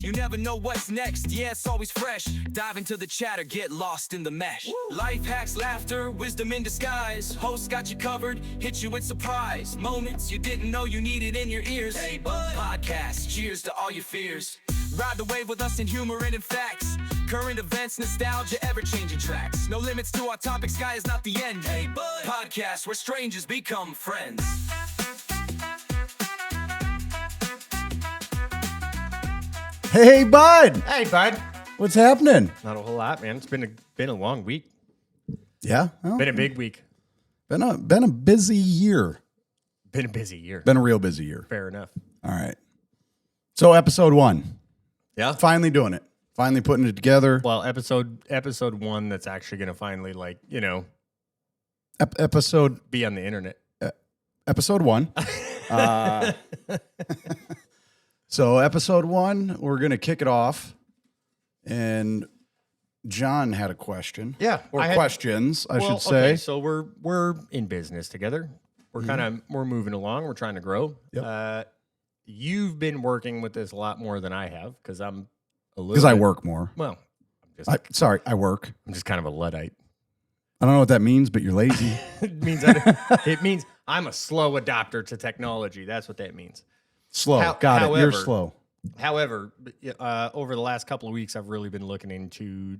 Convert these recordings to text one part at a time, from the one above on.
You never know what's next, yeah, it's always fresh. Dive into the chatter, get lost in the mesh. Woo. Life hacks, laughter, wisdom in disguise. Hosts got you covered, hit you with surprise. Moments you didn't know you needed in your ears. Hey, bud. Podcast, cheers to all your fears. Ride the wave with us in humor and in facts. Current events, nostalgia, ever-changing tracks. No limits to our topic, sky is not the end. Hey, bud. Podcast where strangers become friends. Hey, bud. Hey, bud. What's happening? Not a whole lot, man. It's been a long week. Yeah. Well, Been a big week. Been a busy year. Been a busy year. Been a real busy year. Fair enough. All right. So episode 1. Yeah. Finally doing it. Finally putting it together. Well, episode 1 that's actually going to finally, Episode be on the internet. episode 1. So episode 1, we're going to kick it off. And John had a question. Yeah. Or questions, I should say. Okay, so we're in business together. We're we're moving along. We're trying to grow. Yep. You've been working with this a lot more than I have because I'm a little. Because I work more. Well, I work. I'm just kind of a Luddite. I don't know what that means, but you're lazy. It means I'm a slow adopter to technology. That's what that means. Slow. Got it. You're slow. However, over the last couple of weeks, I've really been looking into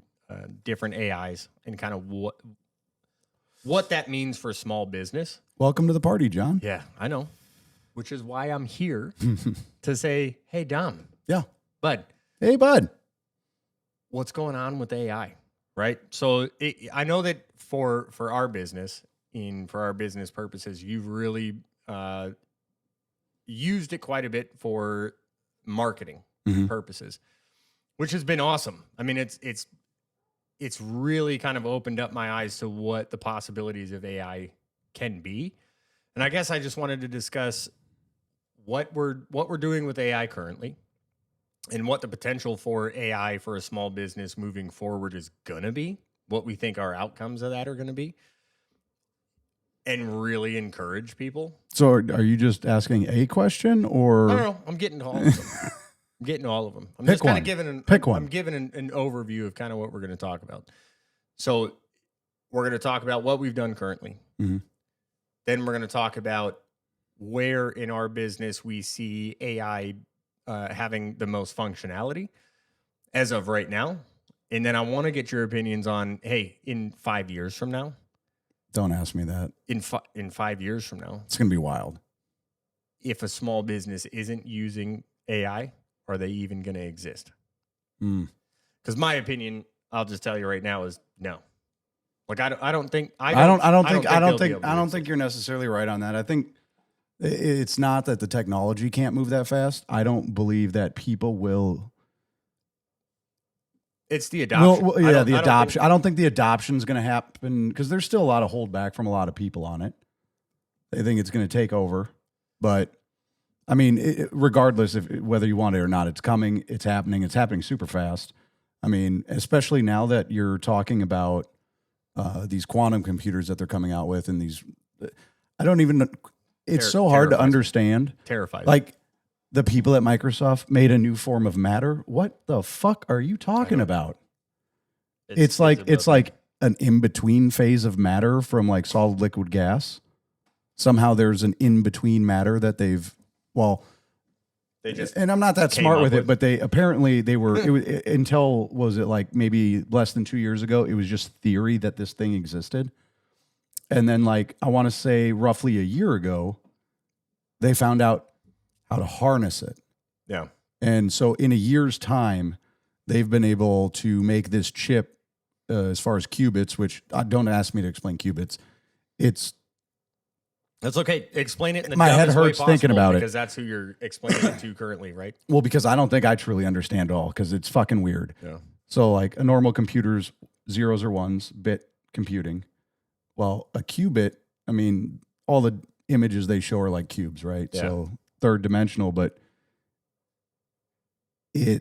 different AIs and kind of what that means for small business. Welcome to the party, John. Yeah, I know. Which is why I'm here to say, hey, Dom. Yeah. Bud. Hey, bud. What's going on with AI? Right? So I know that for our business, for our business purposes, you've really used it quite a bit for marketing purposes, which has been awesome. I mean, it's really kind of opened up my eyes to what the possibilities of AI can be. And I guess I just wanted to discuss what we're doing with AI currently and what the potential for AI for a small business moving forward is going to be, what we think our outcomes of that are going to be, and really encourage people. So are you just asking a question or? I don't know. I'm getting to all of them. I'm Pick just kind one. of giving one. I'm giving an overview of kind of what we're going to talk about. So we're going to talk about what we've done currently. Mhm. Then we're going to talk about where in our business we see AI having the most functionality as of right now. And then I want to get your opinions on, hey, in 5 years from now. Don't ask me that. In 5 years from now, It's going to be wild. if a small business isn't using AI, are they even going to exist? Because my opinion, I'll just tell you right now, is no. Like I don't think you're necessarily right on that. I think it's not that the technology can't move that fast. I don't believe that people will. It's the adoption. The adoption. I don't think the adoption is going to happen because there's still a lot of holdback from a lot of people on it. They think it's going to take over, but I mean, regardless of whether you want it or not, it's coming. It's happening. It's happening super fast. I mean, especially now that you're talking about these quantum computers that they're coming out with, and these, I don't even. It's so hard to understand. Terrified. Like the people at Microsoft made a new form of matter. What the fuck are you talking about? It's like an in-between phase of matter from like solid liquid gas. Somehow there's an in-between matter that and I'm not that smart with it, but they were until was it like maybe less than 2 years ago, it was just theory that this thing existed. And then like, I want to say roughly a year ago, they found out how to harness it. Yeah. And so in a year's time, they've been able to make this chip as far as qubits, which don't ask me to explain qubits. That's okay. Explain it in the my head dumbest way hurts thinking possible, about it because that's who you're explaining it to currently, right? Well, because I don't think I truly understand all because it's fucking weird. Yeah. So like a normal computer's zeros or ones, bit computing. Well, a qubit, I mean, all the images they show are like cubes, right? Yeah. So third dimensional, but they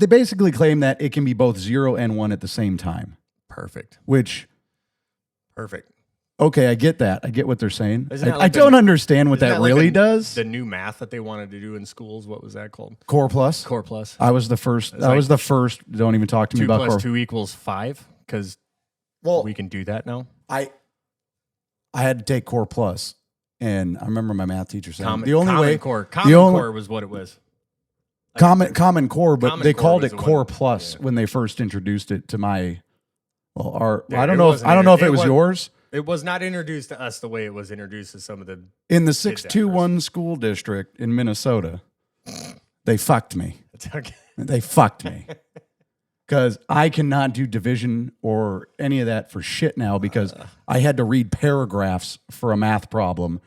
basically claim that it can be both 0 and 1 at the same time. Perfect. Which Okay, I get that. I get what they're saying. Isn't that I like don't understand what that like really does. The new math that they wanted to do in schools. What was that called? Core Plus. Core Plus. I was the first. I was the first. Don't even talk to me 2 about plus Core. 2 equals 5 because we can do that now. I had to take Core Plus, and I remember my math teacher saying the only way Core. Common Core was what it was. Common Core, but Common they Core called was it the Core one- Plus when they first introduced it to my. Well, Yeah, I don't it know. wasn't I don't know if inter- it was it yours. It was not introduced to us the way it was introduced to some of the. In the Kids at 621 school district in Minnesota, they fucked me. It's okay. They fucked me. Because I cannot do division or any of that for shit now because I had to read paragraphs for a math problem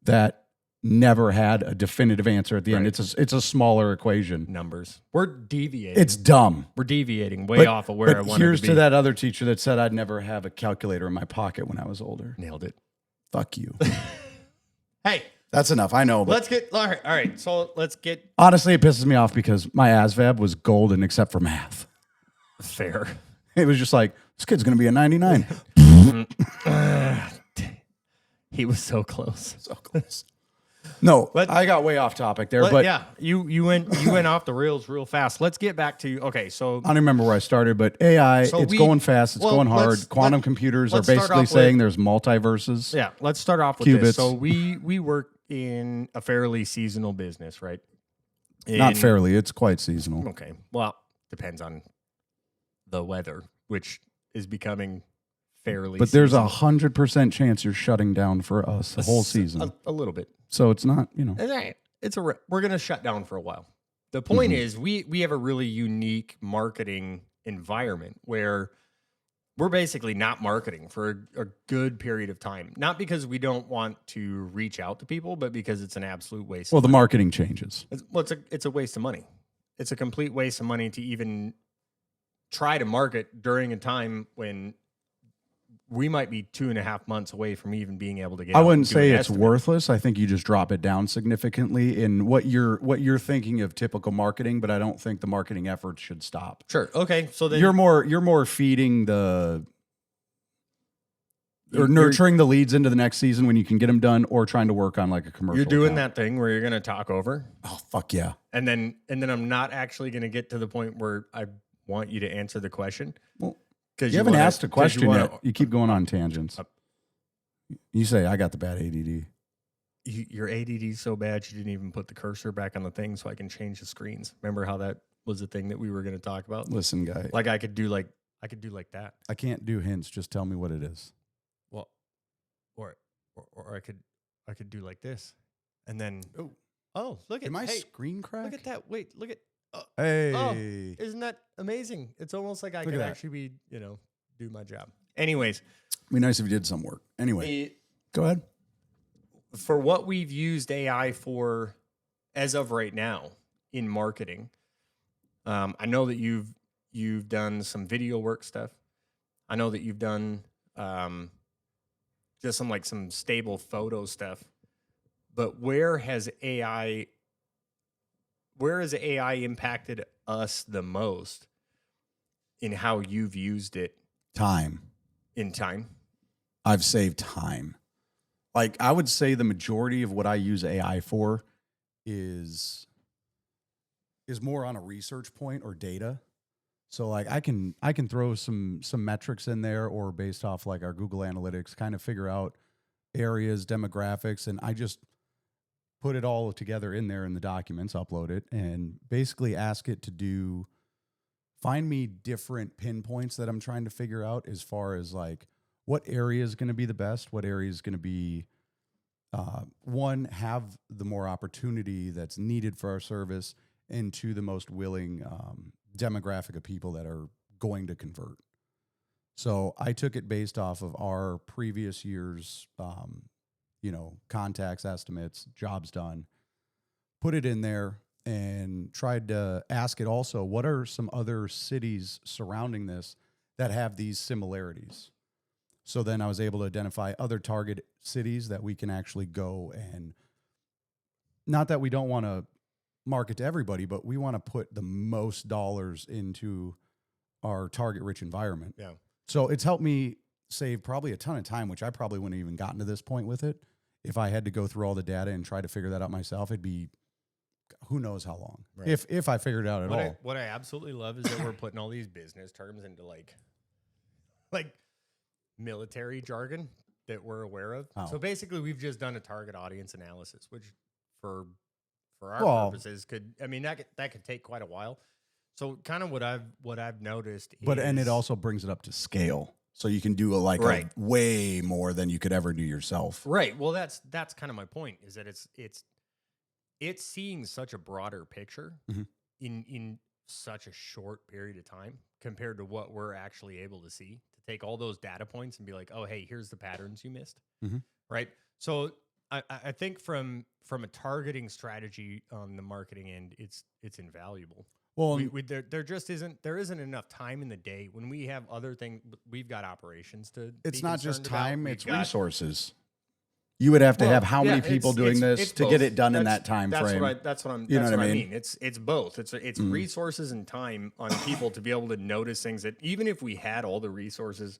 that never had a definitive answer at the end. Right. It's a smaller equation. Numbers. We're deviating. It's dumb. We're deviating way off of where I wanted here's to be. to that other teacher that said I'd never have a calculator in my pocket when I was older. Nailed it. Fuck you. Hey, That's enough. I know. But let's get all right. So let's get honestly, it pisses me off because my ASVAB was golden except for math. fair. It was just like, this kid's going to be a 99. He was so close. So close. No, But- I got way off topic there, but yeah, you went off the rails real fast. Let's get back to so I don't remember where I started, but AI, So it's we- going fast, it's well, going hard. let's- Quantum computers are let's start basically off saying with- there's multiverses. yeah, let's start off with Qubits. this. So we work in a fairly seasonal business, right? Not In- fairly, it's quite seasonal. Okay. Well, depends on the weather, which is becoming fairly. But there's seasonal. 100% chance you're shutting down for us the whole season. A little bit. So it's not, you know. It's all right. We're gonna shut down for a while. The point Mm-hmm. is, we have a really unique marketing environment where we're basically not marketing for a good period of time. Not because we don't want to reach out to people, but because it's an absolute waste. Well, the marketing changes. It's a waste of money. It's a complete waste of money to even try to market during a time when we might be 2.5 months away from even being able to get. I out wouldn't and do say an it's estimate. worthless. I think you just drop it down significantly in what you're thinking of typical marketing, but I don't think the marketing efforts should stop. Sure. Okay. So then You're more feeding or You're- nurturing the leads into the next season when you can get them done, or trying to work on like a commercial. you're doing account. that thing where you're going to talk over, Oh fuck yeah! and then I'm not actually going to get to the point where I want you to answer the question. Well, Because you haven't asked a question yet. You keep going on tangents. You say I got the bad ADD. Your ADD is so bad you didn't even put the cursor back on the thing so I can change the screens. Remember how that was the thing that we were going to talk about? Listen, guy, Like I could do like that. I can't do hints. Just tell me what it is. Well, or I could do like this, and then oh look at Am I hey, screen crack? look at that. Wait, look at Hey, isn't that amazing? It's almost like I Look could at that. actually be do my job. Anyways, be nice if you did some work. Anyway, go ahead. for what we've used AI for as of right now in marketing, I know that you've done some video work stuff. I know that you've done just some stable photo stuff. But where has AI impacted us the most in how you've used it Time. in time? I've saved time. Like I would say the majority of what I use AI for is more on a research point or data. So like I can throw some metrics in there, or based off like our Google Analytics, kind of figure out areas, demographics, and I just put it all together in there in the documents, upload it, and basically ask it to find me different pinpoints that I'm trying to figure out as far as like what area is going to be the best, what area is going to be, one, have the more opportunity that's needed for our service, and two, the most willing demographic of people that are going to convert. So I took it based off of our previous year's, contacts, estimates, jobs done, put it in there, and tried to ask it also, what are some other cities surrounding this that have these similarities? So then I was able to identify other target cities that we can actually go, and not that we don't want to market to everybody, but we want to put the most dollars into our target rich environment. Yeah. So it's helped me save probably a ton of time, which I probably wouldn't have even gotten to this point with it. If I had to go through all the data and try to figure that out myself, it'd be who knows how long. Right. If I figured it out at all. What I absolutely love is that we're putting all these business terms into like military jargon that we're aware of. Oh. So basically, we've just done a target audience analysis, which for our purposes that could take quite a while. So kind of what I've noticed, And it also brings it up to scale, so you can do a way more than you could ever do yourself. Right. Well, that's kind of my point, is that it's seeing such a broader picture in such a short period of time compared to what we're actually able to see, to take all those data points and be like, oh, hey, here's the patterns you missed. Right. So I think from a targeting strategy on the marketing end, it's invaluable. Well, there isn't enough time in the day when we have other things. We've got operations to. It's not just time; it's resources. You would have to have how many people doing this to get it done in that time frame. That's what I mean. It's both. It's resources and time on people to be able to notice things that even if we had all the resources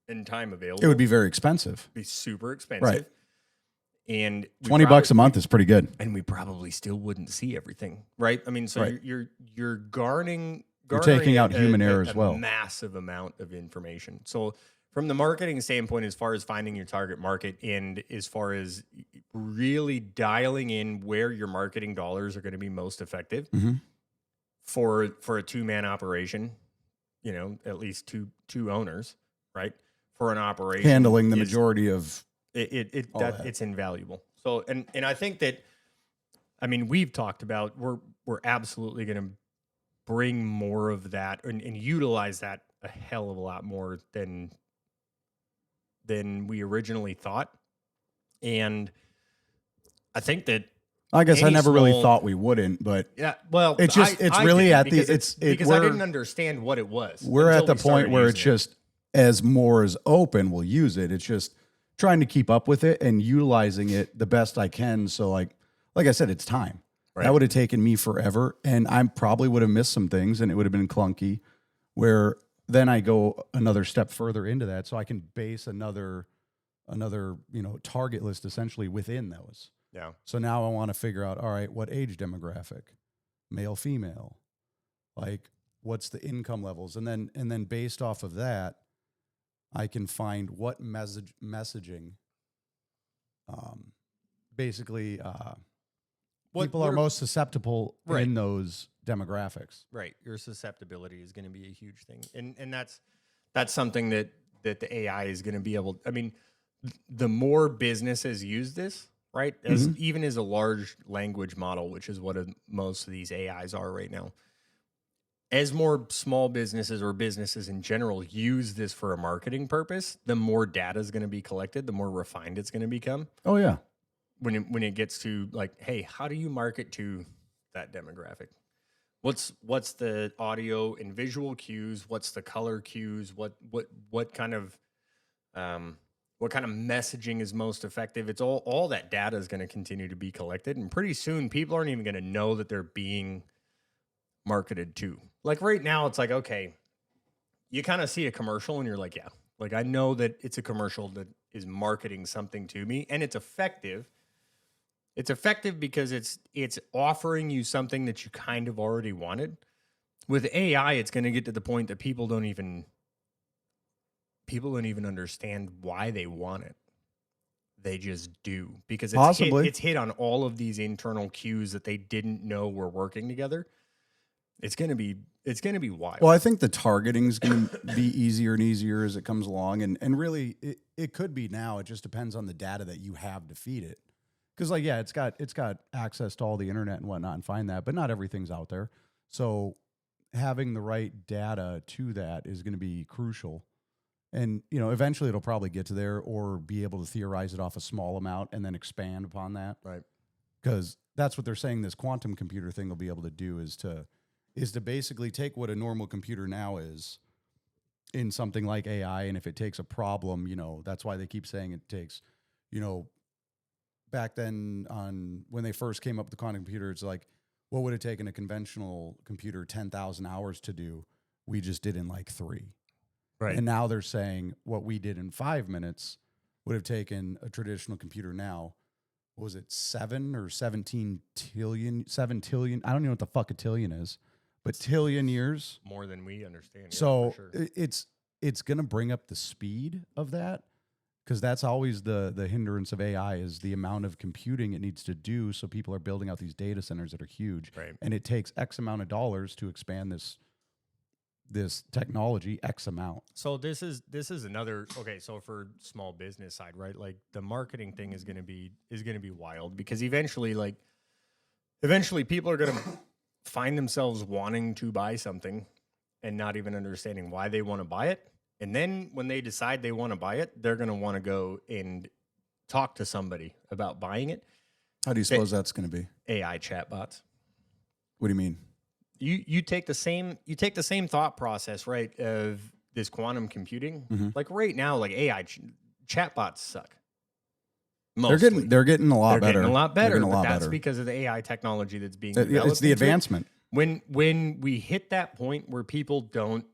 and time available, it would be very expensive. Be super expensive. Right. And $20 a month is pretty good. And we probably still wouldn't see everything, right? I mean, so you're garnering you're taking out human error as well. A massive amount of information. So from the marketing standpoint, as far as finding your target market and as far as really dialing in where your marketing dollars are going to be most effective for a two-man operation, at least two owners, right? For an operation, handling the majority of it's invaluable. So, and I think that, I mean, we've talked about, we're absolutely going to bring more of that and utilize that a hell of a lot more than we originally thought. And I think that, I guess I never really thought we wouldn't, but yeah, well, it's just, I really at the, because I didn't understand what it was. We're at the point where it's just, as more is open, we'll use it. It's just trying to keep up with it and utilizing it the best I can. So like I said, it's time. Right. That would have taken me forever, and I probably would have missed some things, and it would have been clunky. Where then I go another step further into that, so I can base another target list essentially within those. Yeah. So now I want to figure out, all right, what age demographic, male, female, like what's the income levels, and then based off of that, I can find what messaging, basically, people are most susceptible in those demographics. Right. Your susceptibility is going to be a huge thing. And that's something that the AI is going to be able, I mean, the more businesses use this, right? Even as a large language model, which is what most of these AIs are right now. As more small businesses or businesses in general use this for a marketing purpose, the more data is going to be collected, the more refined it's going to become. Oh yeah. When it gets to like, hey, how do you market to that demographic? What's the audio and visual cues? What's the color cues? What kind of messaging is most effective? It's all that data is going to continue to be collected, and pretty soon people aren't even going to know that they're being marketed to. Like right now, it's like, okay, you kind of see a commercial and you're like, yeah, like I know that it's a commercial that is marketing something to me, and it's effective. It's effective because it's offering you something that you kind of already wanted. With AI, it's going to get to the point that people don't even understand why they want it. They just do, because it's hit on all of these internal cues that they didn't know were working together. It's gonna be wild. Well, I think the targeting is going to be easier and easier as it comes along, and really it could be now. It just depends on the data that you have to feed it. Because like it's got access to all the internet and whatnot and find that, but not everything's out there. So having the right data to that is going to be crucial. And eventually it'll probably get to there, or be able to theorize it off a small amount and then expand upon that. Right. Because that's what they're saying this quantum computer thing will be able to do, is to basically take what a normal computer now is in something like AI, and if it takes a problem, that's why they keep saying it takes, back then when they first came up with the quantum computer, it's like, what would it take in a conventional computer 10,000 hours to do? We just did in like 3. Right. And now they're saying what we did in 5 minutes would have taken a traditional computer now. What was it 7 or 17 tillion? 7 tillion. I don't know what the fuck a tillion is, but tillion years. More than we understand. Yeah, So for sure. it's going to bring up the speed of that, because that's always the hindrance of AI is the amount of computing it needs to do. So people are building out these data centers that are huge, Right. and it takes X amount of dollars to expand this technology X amount. So this is another okay. So for small business side, right? Like the marketing thing is gonna be wild, because eventually people are gonna find themselves wanting to buy something and not even understanding why they want to buy it. And then when they decide they want to buy it, they're gonna want to go and talk to somebody about buying it. How do you suppose that's going to be? AI chatbots. What do you mean? You take the same thought process, right, of this quantum computing. Mm-hmm. Like right now, like AI chatbots suck. They're getting a lot better. Getting a lot better, They're getting a lot but that's better. because of the AI technology that's being It's developed. the into it. advancement. When we hit that point where people don't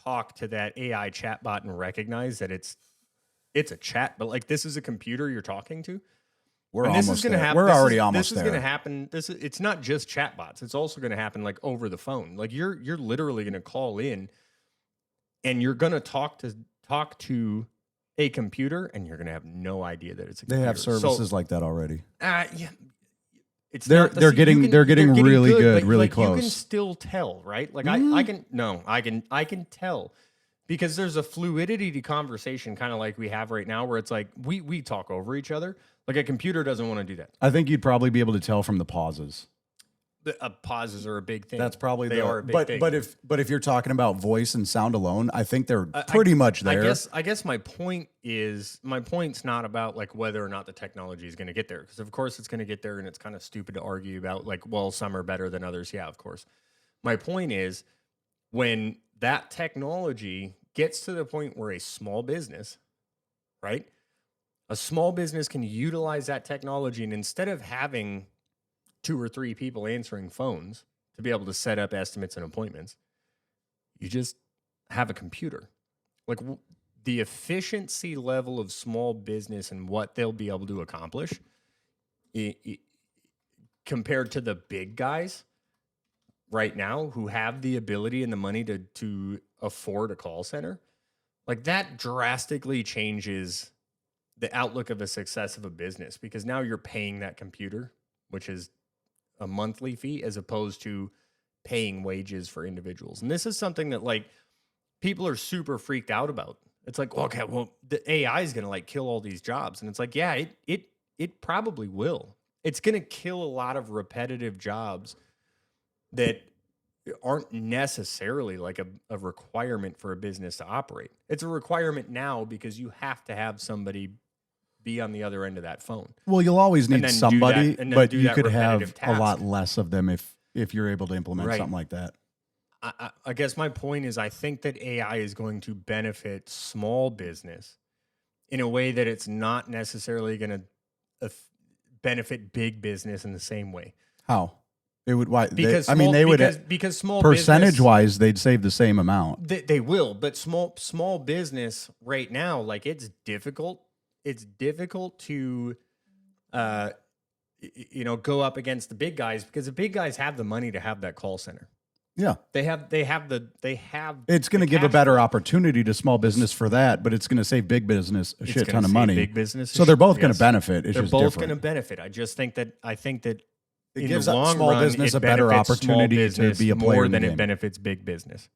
talk to that AI chatbot and recognize that it's a chat, but like this is a computer you're talking to. We're And this is almost gonna there. happen. We're This already is, almost This is there. going to happen. It's not just chatbots. It's also going to happen like over the phone. Like you're literally going to call in, and you're going to talk to a computer, and you're going to have no idea that it's a They computer. have services like that already. Yeah. It's They're not the- they're you getting can- they're getting really good, but, really like, You can close. still tell, right? Like I can tell, because there's a fluidity to conversation, kind of like we have right now, where it's like we talk over each other. Like a computer doesn't want to do that. I think you'd probably be able to tell from the pauses. Pauses are a big thing. That's probably they are a big thing. But if you're talking about voice and sound alone, I think they're pretty much there. I guess my point's not about like whether or not the technology is going to get there, because of course it's going to get there, and it's kind of stupid to argue about like, well, some are better than others. Yeah, of course. My point is, when that technology gets to the point where a small business, right? A small business can utilize that technology, and instead of having 2 or 3 people answering phones to be able to set up estimates and appointments, you just have a computer. Like the efficiency level of small business and what they'll be able to accomplish compared to the big guys right now who have the ability and the money to afford a call center, like that drastically changes the outlook of the success of a business, because now you're paying that computer, which is a monthly fee, as opposed to paying wages for individuals. And this is something that like people are super freaked out about. It's like, okay, well, the AI is going to like kill all these jobs. And it's like, yeah, it probably will. It's going to kill a lot of repetitive jobs that aren't necessarily like a requirement for a business to operate. It's a requirement now because you have to have somebody be on the other end of that phone. Well, you'll always need then do somebody, that- and then but do you that could have repetitive a lot task. less of them if you're able to implement Right. something like that. I guess my point is, I think that AI is going to benefit small business in a way that it's not necessarily going to benefit big business in the same way. How? It would why Because because small percentage business, wise they'd save the same amount. they will, but small business right now, like it's difficult. It's difficult to go up against the big guys, because the big guys have the money to have that call center. Yeah. They have It's going to give a better opportunity to small business for that, but it's going to save big business a shit ton of money. Big business. So they're both going to benefit. It's They're just both going different. to benefit. I think that It in gives the long small run, business it a better benefits small opportunity to business be a player more in the than it game. benefits big business.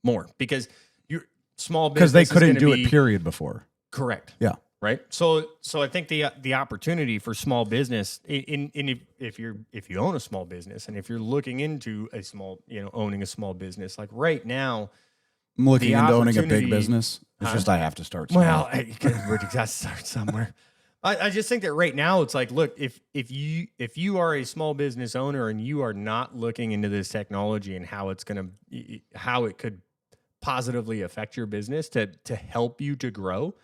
More, because you're small Because business they couldn't is do gonna it be- period before. Correct. Yeah. Right. So I think the opportunity for small business if you own a small business, and if you're looking into owning a small business, like right now, I'm looking the into owning a opportunity- big business. It's just I have to start small. well, we're got to start somewhere. I just think that right now it's like, look, if you are a small business owner and you are not looking into this technology and how it could positively affect your business to help you to grow,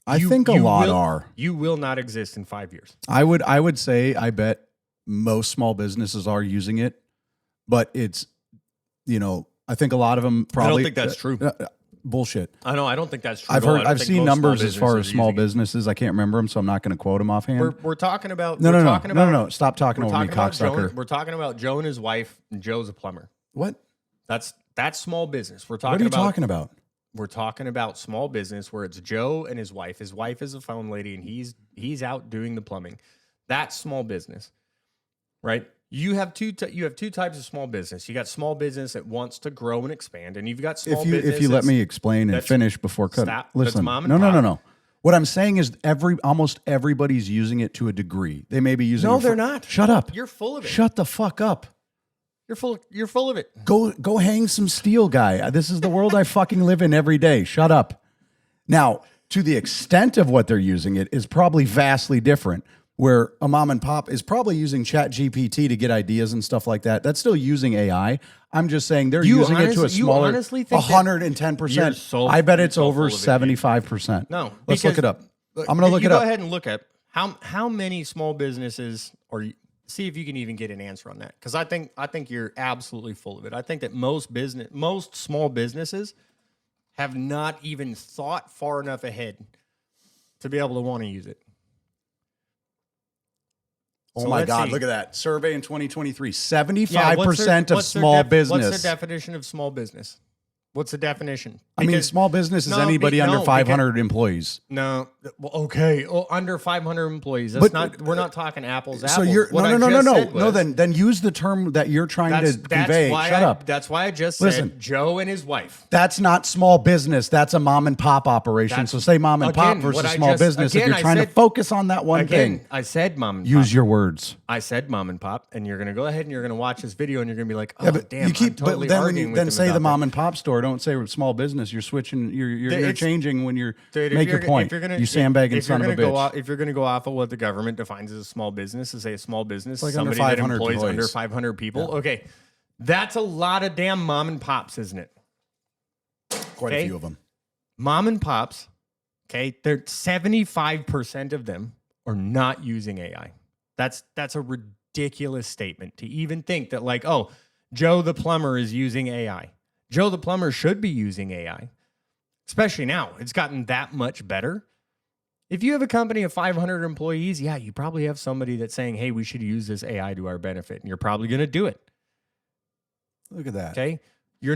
I think a lot will, are. You will not exist in 5 years. I would say I bet most small businesses are using it, but it's, I think a lot of them probably. I don't think that's true. Bullshit. I know. I don't think that's true. I've seen numbers as far as small businesses. I can't remember them, so I'm not going to quote them offhand. We're talking about no. Stop talking over me, cocksucker. We're talking about Joe and his wife, and Joe's a plumber. What? That's small business. We're talking. What are you talking about? We're talking about small business where it's Joe and his wife. His wife is a phone lady, and he's out doing the plumbing. That's small business, right? You have two types of small business. You got small business that wants to grow and expand, and you've got small business. If you let me explain and finish before cut. Listen, no. What I'm saying is almost everybody's using it to a degree. They may be using. No, they're not. Shut up. You're full of it. Shut the fuck up. You're full of it. Go hang some steel, guy. This is the world I fucking live in every day. Shut up. Now, to the extent of what they're using it is probably vastly different. Where a mom and pop is probably using ChatGPT to get ideas and stuff like that. That's still using AI. I'm just saying they're using it to a smaller 110%. I bet it's over 75%. No, let's look it up. I'm going to look it up. Go ahead and look at how many small businesses are you. See if you can even get an answer on that, because I think you're absolutely full of it. I think that most small businesses have not even thought far enough ahead to be able to want to use it. Oh my God, look at that. Survey in 2023, 75% of small business. What's the definition of small business? What's the definition? I mean, small business is anybody under 500 employees. No. Well, okay. Oh, under 500 employees. We're not talking apples. So you're no. Then use the term that you're trying to convey. Shut up. That's why I just said Joe and his wife. That's not small business. That's a mom and pop operation. So say mom and pop versus small business. If you're trying to focus on that one thing. I said mom and pop. Use your words. I said mom and pop, and you're going to go ahead and you're going to watch this video, and you're going to be like, oh, damn, you keep, I'm totally but arguing with then them say about the that. mom and pop store. Don't say small business. You're switching. You're changing when you're make your point. You sandbagging son of a bitch. If you're going to go off of what the government defines as a small business, to say a small business, like somebody under that 500 employs employees. under 500 people. Yeah. Okay, that's a lot of damn mom and pops, isn't it? Quite a few of them. Mom and pops. Okay, they're 75% of them are not using AI. That's a ridiculous statement to even think that, like, oh, Joe the plumber is using AI. Joe the plumber should be using AI, especially now. It's gotten that much better. If you have a company of 500 employees, yeah, you probably have somebody that's saying, hey, we should use this AI to our benefit, and you're probably going to do it. Look at that. Okay? You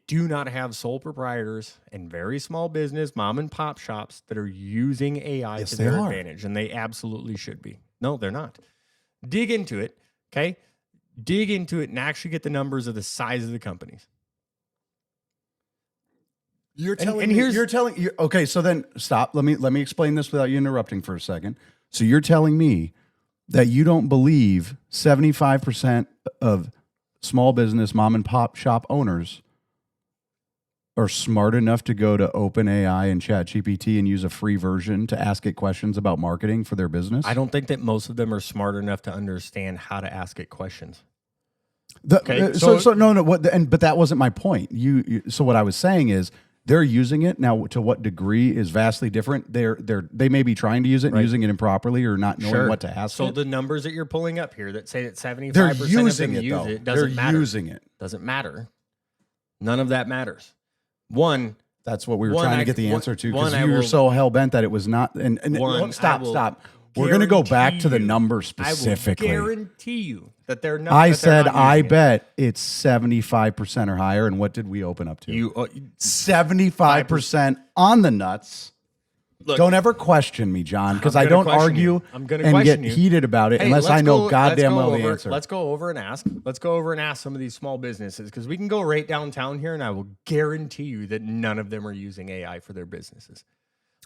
do not have sole proprietors and very small business mom and pop shops that are using AI to their advantage, and they absolutely should be. No, they're not. Dig into it, okay? Dig into it and actually get the numbers of the size of the companies. Okay, so then stop. Let me explain this without you interrupting for a second. So you're telling me that you don't believe 75% of small business mom and pop shop owners are smart enough to go to OpenAI and ChatGPT and use a free version to ask it questions about marketing for their business? I don't think that most of them are smart enough to understand how to ask it questions. But that wasn't my point. So what I was saying is they're using it now. To what degree is vastly different. They may be trying to use it and using it improperly or not knowing what to ask. So the numbers that you're pulling up here that say that 75% of them use it doesn't matter. They're using it. Doesn't matter. None of that matters. That's what we were trying to get the answer to, because you were so hell bent that it was not. And stop. We're going to go back to the number specifically. I will guarantee you that they're not. I said I bet it's 75% or higher. And what did we open up to? 75% on the nuts. Look, don't ever question me, John, because I don't argue and get heated about it unless I know goddamn well the answer. Let's go over and ask. Let's go over and ask some of these small businesses, because we can go right downtown here, and I will guarantee you that none of them are using AI for their businesses.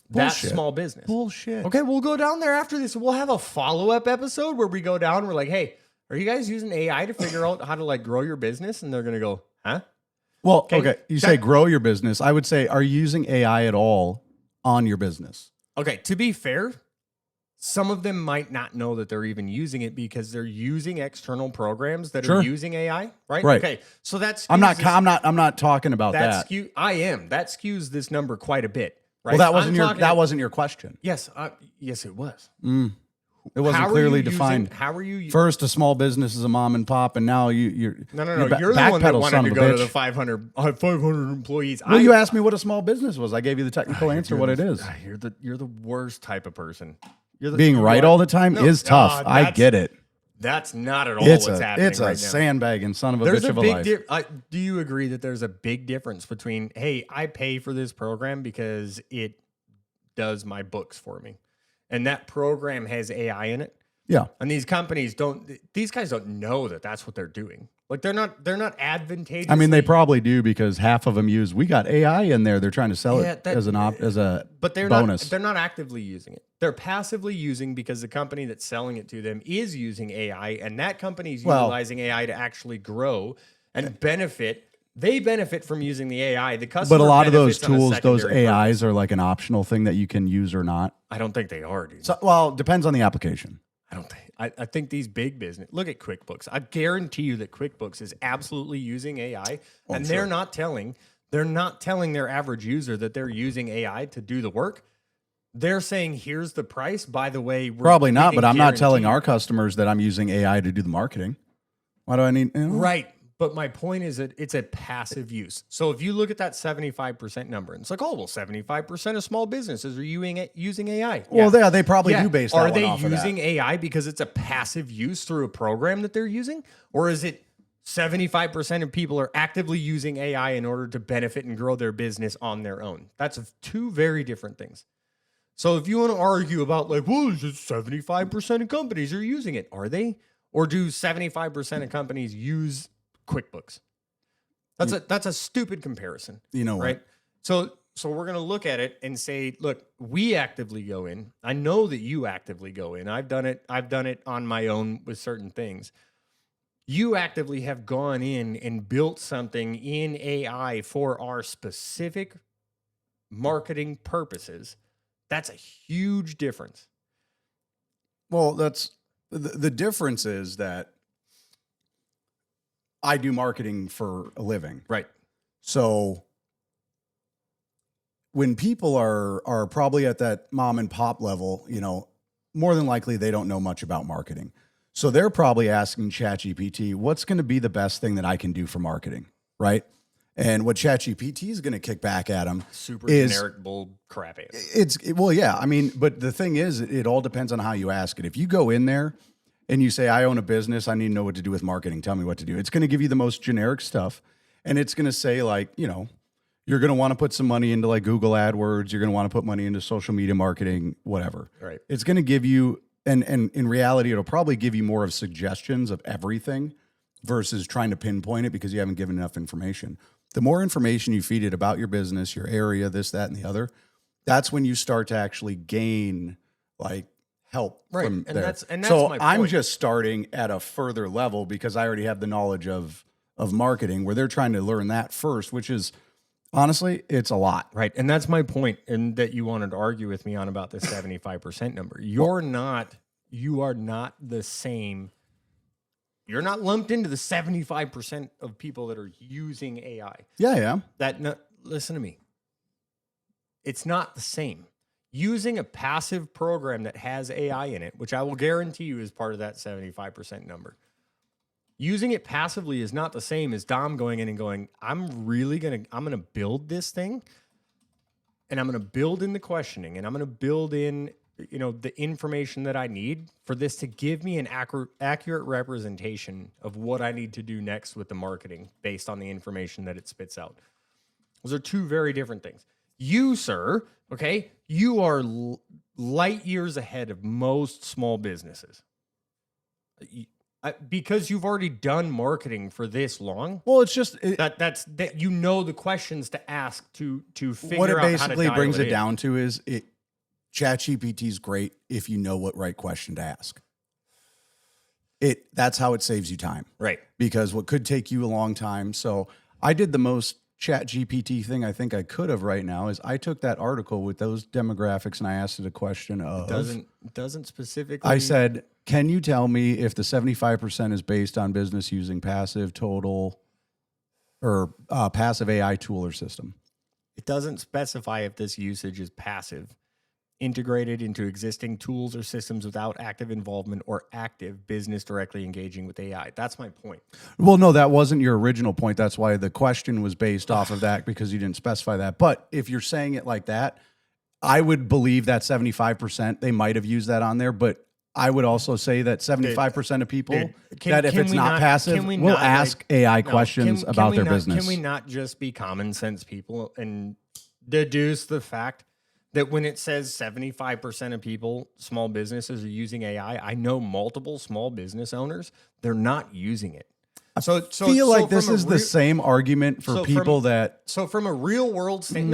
That's small business. Bullshit. Okay, we'll go down there after this. We'll have a follow-up episode where we go down and we're like, hey, are you guys using AI to figure out how to like grow your business? And they're going to go, huh? Well, okay. You say grow your business. I would say, are you using AI at all on your business? Okay, to be fair, some of them might not know that they're even using it because they're using external programs that are using AI, right? Right. Okay, so that's I'm not talking about that. That skews this number quite a bit. Right? Well, that wasn't your question. Yes, yes, it was. It wasn't How are clearly you using- defined. how are you? First, a small business is a mom and pop, and now you're No. you're You're the one that backpedal, wanted son to of a go to bitch. the 500 employees. Well, you asked me what a small business was. I gave you the technical answer, what it is. You're the worst type of person. You're the, Being you right are- all the time No, is tough. I that's- get it. That's not at all It's what's a happening it's a right now. sandbagging son of a There's bitch a of a big life. do you agree that there's a big difference between, hey, I pay for this program because it does my books for me, and that program has AI in it, Yeah. and these guys don't know that that's what they're doing. Like they're not advantageous. I mean, they probably do because half of them use. We got AI in there. They're trying to sell it as a but they're bonus. they're not actively using it. They're passively using because the company that's selling it to them is using AI, and that company is utilizing AI to actually grow and benefit. They benefit from using the AI. The customer, But a lot of those benefits on a tools, those secondary AIs purpose. are like an optional thing that you can use or not. I don't think they are, dude. So, well, it depends on the application. I don't think. I think these big business. Look at QuickBooks. I guarantee you that QuickBooks is absolutely using AI, and they're not telling their average user that they're using AI to do the work. They're saying, "Here's the price." By the way, Probably we not, can but I'm not telling guarantee- our customers that I'm using AI to do the marketing. Why do I need? Right. But my point is that it's a passive use. So if you look at that 75% number, and it's like, oh, well, 75% of small businesses are using AI. Well, they probably Yeah. do base Are that they one off of that. using AI because it's a passive use through a program that they're using? Or is it 75% of people are actively using AI in order to benefit and grow their business on their own? That's two very different things. So if you want to argue about like, well, it's just 75% of companies are using it. Are they? Or do 75% of companies use QuickBooks? That's a stupid comparison. You know what? Right? So we're going to look at it and say, look, we actively go in. I know that you actively go in. I've done it on my own with certain things. You actively have gone in and built something in AI for our specific marketing purposes. That's a huge difference. Well, that's the difference is that I do marketing for a living. Right. So when people are probably at that mom and pop level, more than likely they don't know much about marketing. So they're probably asking ChatGPT, what's going to be the best thing that I can do for marketing, right? And what ChatGPT is going to kick back at them Super is generic bull crap answer. well, yeah. I mean, but the thing is, it all depends on how you ask it. If you go in there and you say, I own a business, I need to know what to do with marketing. Tell me what to do. It's going to give you the most generic stuff. And it's going to say like, you're going to want to put some money into like Google AdWords. You're going to want to put money into social media marketing, whatever. Right. It's going to give you, and in reality, it'll probably give you more of suggestions of everything versus trying to pinpoint it because you haven't given enough information. The more information you feed it about your business, your area, this, that, and the other, that's when you start to actually gain like help Right. from And there. that's so my I'm point. just starting at a further level because I already have the knowledge of marketing where they're trying to learn that first, which is honestly, it's a lot. Right. And that's my point, and that you wanted to argue with me on about the 75% number. You are not the same. You're not lumped into the 75% of people that are using AI. Yeah. Listen to me. It's not the same. Using a passive program that has AI in it, which I will guarantee you is part of that 75% number. Using it passively is not the same as Dom going in and going, I'm going to build this thing, and I'm going to build in the questioning, and I'm going to build in, the information that I need for this to give me an accurate representation of what I need to do next with the marketing based on the information that it spits out. Those are two very different things. You, sir, okay, you are light years ahead of most small businesses. Because you've already done marketing for this long. Well, it's just That the questions to ask to figure what it out basically how to brings dial it in. down to is ChatGPT is great if you know what right question to ask. That's how it saves you time. Right. Because what could take you a long time. So I did the most ChatGPT thing I think I could have right now is I took that article with those demographics and I asked it a question of Doesn't specifically. I said, can you tell me if the 75% is based on business using passive total or passive AI tool or system? It doesn't specify if this usage is passive. integrated into existing tools or systems without active involvement or active business directly engaging with AI. That's my point. Well, no, that wasn't your original point. That's why the question was based off of that, because you didn't specify that. But if you're saying it like that, I would believe that 75%, they might have used that on there, but I would also say that 75% of people, that if it's not passive, will ask AI questions about their business. Can we not just be common sense people and deduce the fact that when it says 75% of people, small businesses are using AI, I know multiple small business owners, they're not using it. So feel like this is the same argument for people that. So from a real world standpoint,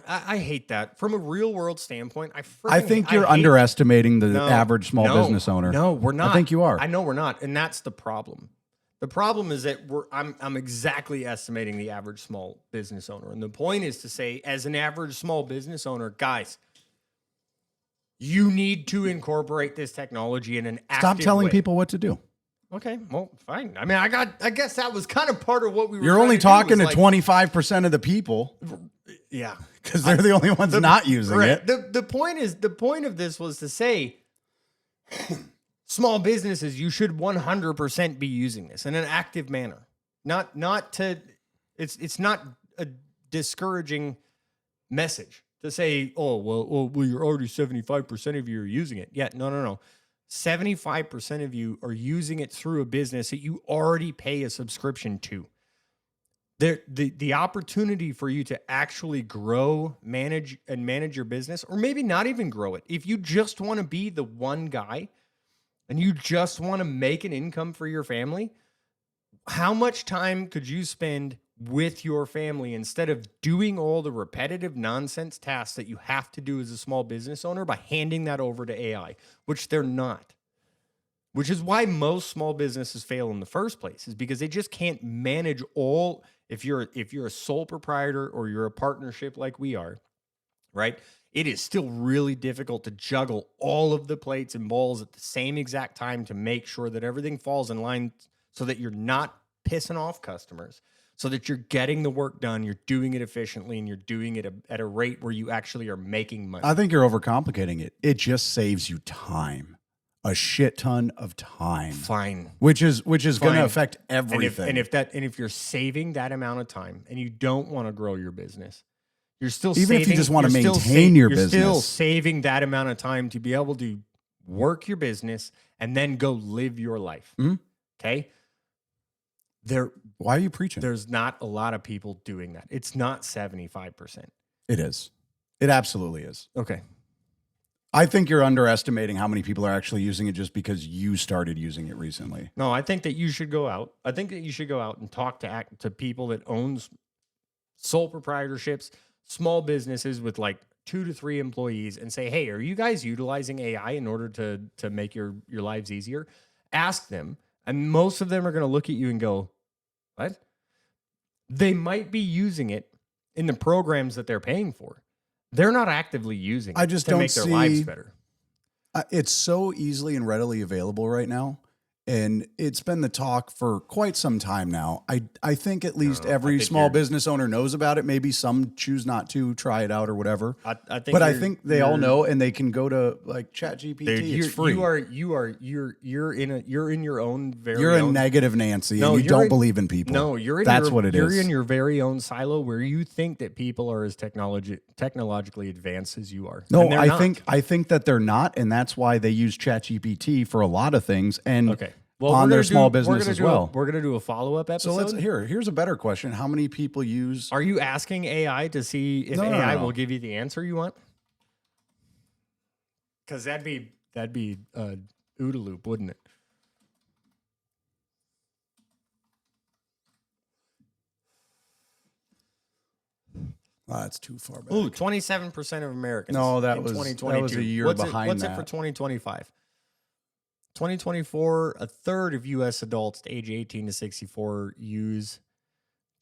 I hate that. From a real world standpoint, I think you're underestimating the average small business owner. No, we're not. I think you are. I know we're not, and that's the problem. The problem is that I'm exactly estimating the average small business owner, and the point is to say, as an average small business owner, guys, you need to incorporate this technology in an active Stop telling way. people what to do. Okay, well, fine. I mean, I guess that was kind of part of what we were. You're only talking to 25% of the people. Yeah, because they're the only ones not using it. The point of this was to say, small businesses, you should 100% be using this in an active manner. It's not a discouraging message to say, oh, well, you're already 75% of you are using it. Yeah, no. 75% of you are using it through a business that you already pay a subscription to. The opportunity for you to actually grow, manage your business, or maybe not even grow it. If you just want to be the one guy and you just want to make an income for your family, how much time could you spend with your family instead of doing all the repetitive nonsense tasks that you have to do as a small business owner by handing that over to AI, which they're not. Which is why most small businesses fail in the first place, is because they just can't manage all. If you're a sole proprietor or you're a partnership like we are, right? It is still really difficult to juggle all of the plates and balls at the same exact time to make sure that everything falls in line so that you're not pissing off customers, so that you're getting the work done, you're doing it efficiently, and you're doing it at a rate where you actually are making money. I think you're overcomplicating it. It just saves you time. A shit ton of time. Fine. Which is going to affect everything. And if you're saving that amount of time and you don't want to grow your business, you're still even if you just want to maintain your business. You're still saving that amount of time to be able to work your business and then go live your life. Mm-hmm. Okay? Why are you preaching? There's not a lot of people doing that. It's not 75%. It is. It absolutely is. Okay. I think you're underestimating how many people are actually using it just because you started using it recently. No, I think that you should go out. I think that you should go out and talk to people that owns sole proprietorships, small businesses with like 2 to 3 employees, and say, hey, are you guys utilizing AI in order to make your lives easier? Ask them. And most of them are going to look at you and go, what? They might be using it in the programs that they're paying for. They're not actively using it to make their lives better. It's so easily and readily available right now. And it's been the talk for quite some time now. I think at least every small business owner knows about it. Maybe some choose not to try it out or whatever. I think they all know, and they can go to like ChatGPT. It's free. You're in your own very. You're a negative Nancy, and you don't believe in people. No, that's what it is. You're in your very own silo where you think that people are as technologically advanced as you are. No, I think that they're not, and that's why they use ChatGPT for a lot of things. And okay. Well, on their small business as well. We're going to do a follow-up episode. So here's a better question. How many people use... Are you asking AI to see if AI will give you the answer you want? Because that'd be OODA loop, wouldn't it? That's too far back. Ooh, 27% of Americans. No, that was a year behind what's it for 2025? 2024, a third of U.S. adults age 18 to 64 use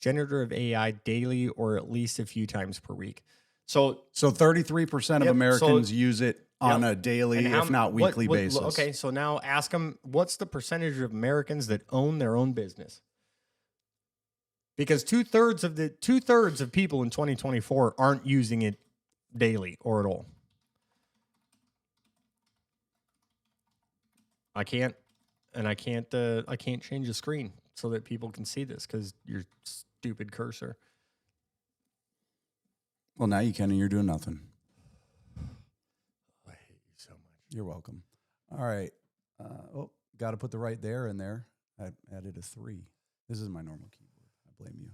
generative AI daily or at least a few times per week. So 33% of Americans use it on a daily, if not weekly basis. Okay, so now ask them, what's the percentage of Americans that own their own business? Because two thirds of people in 2024 aren't using it daily or at all. I can't change the screen so that people can see this because your stupid cursor. Well, now you can, and you're doing nothing. I hate you so much. You're welcome. All right. Got to put the right there in there. I added a 3. This is my normal keyboard. I blame you.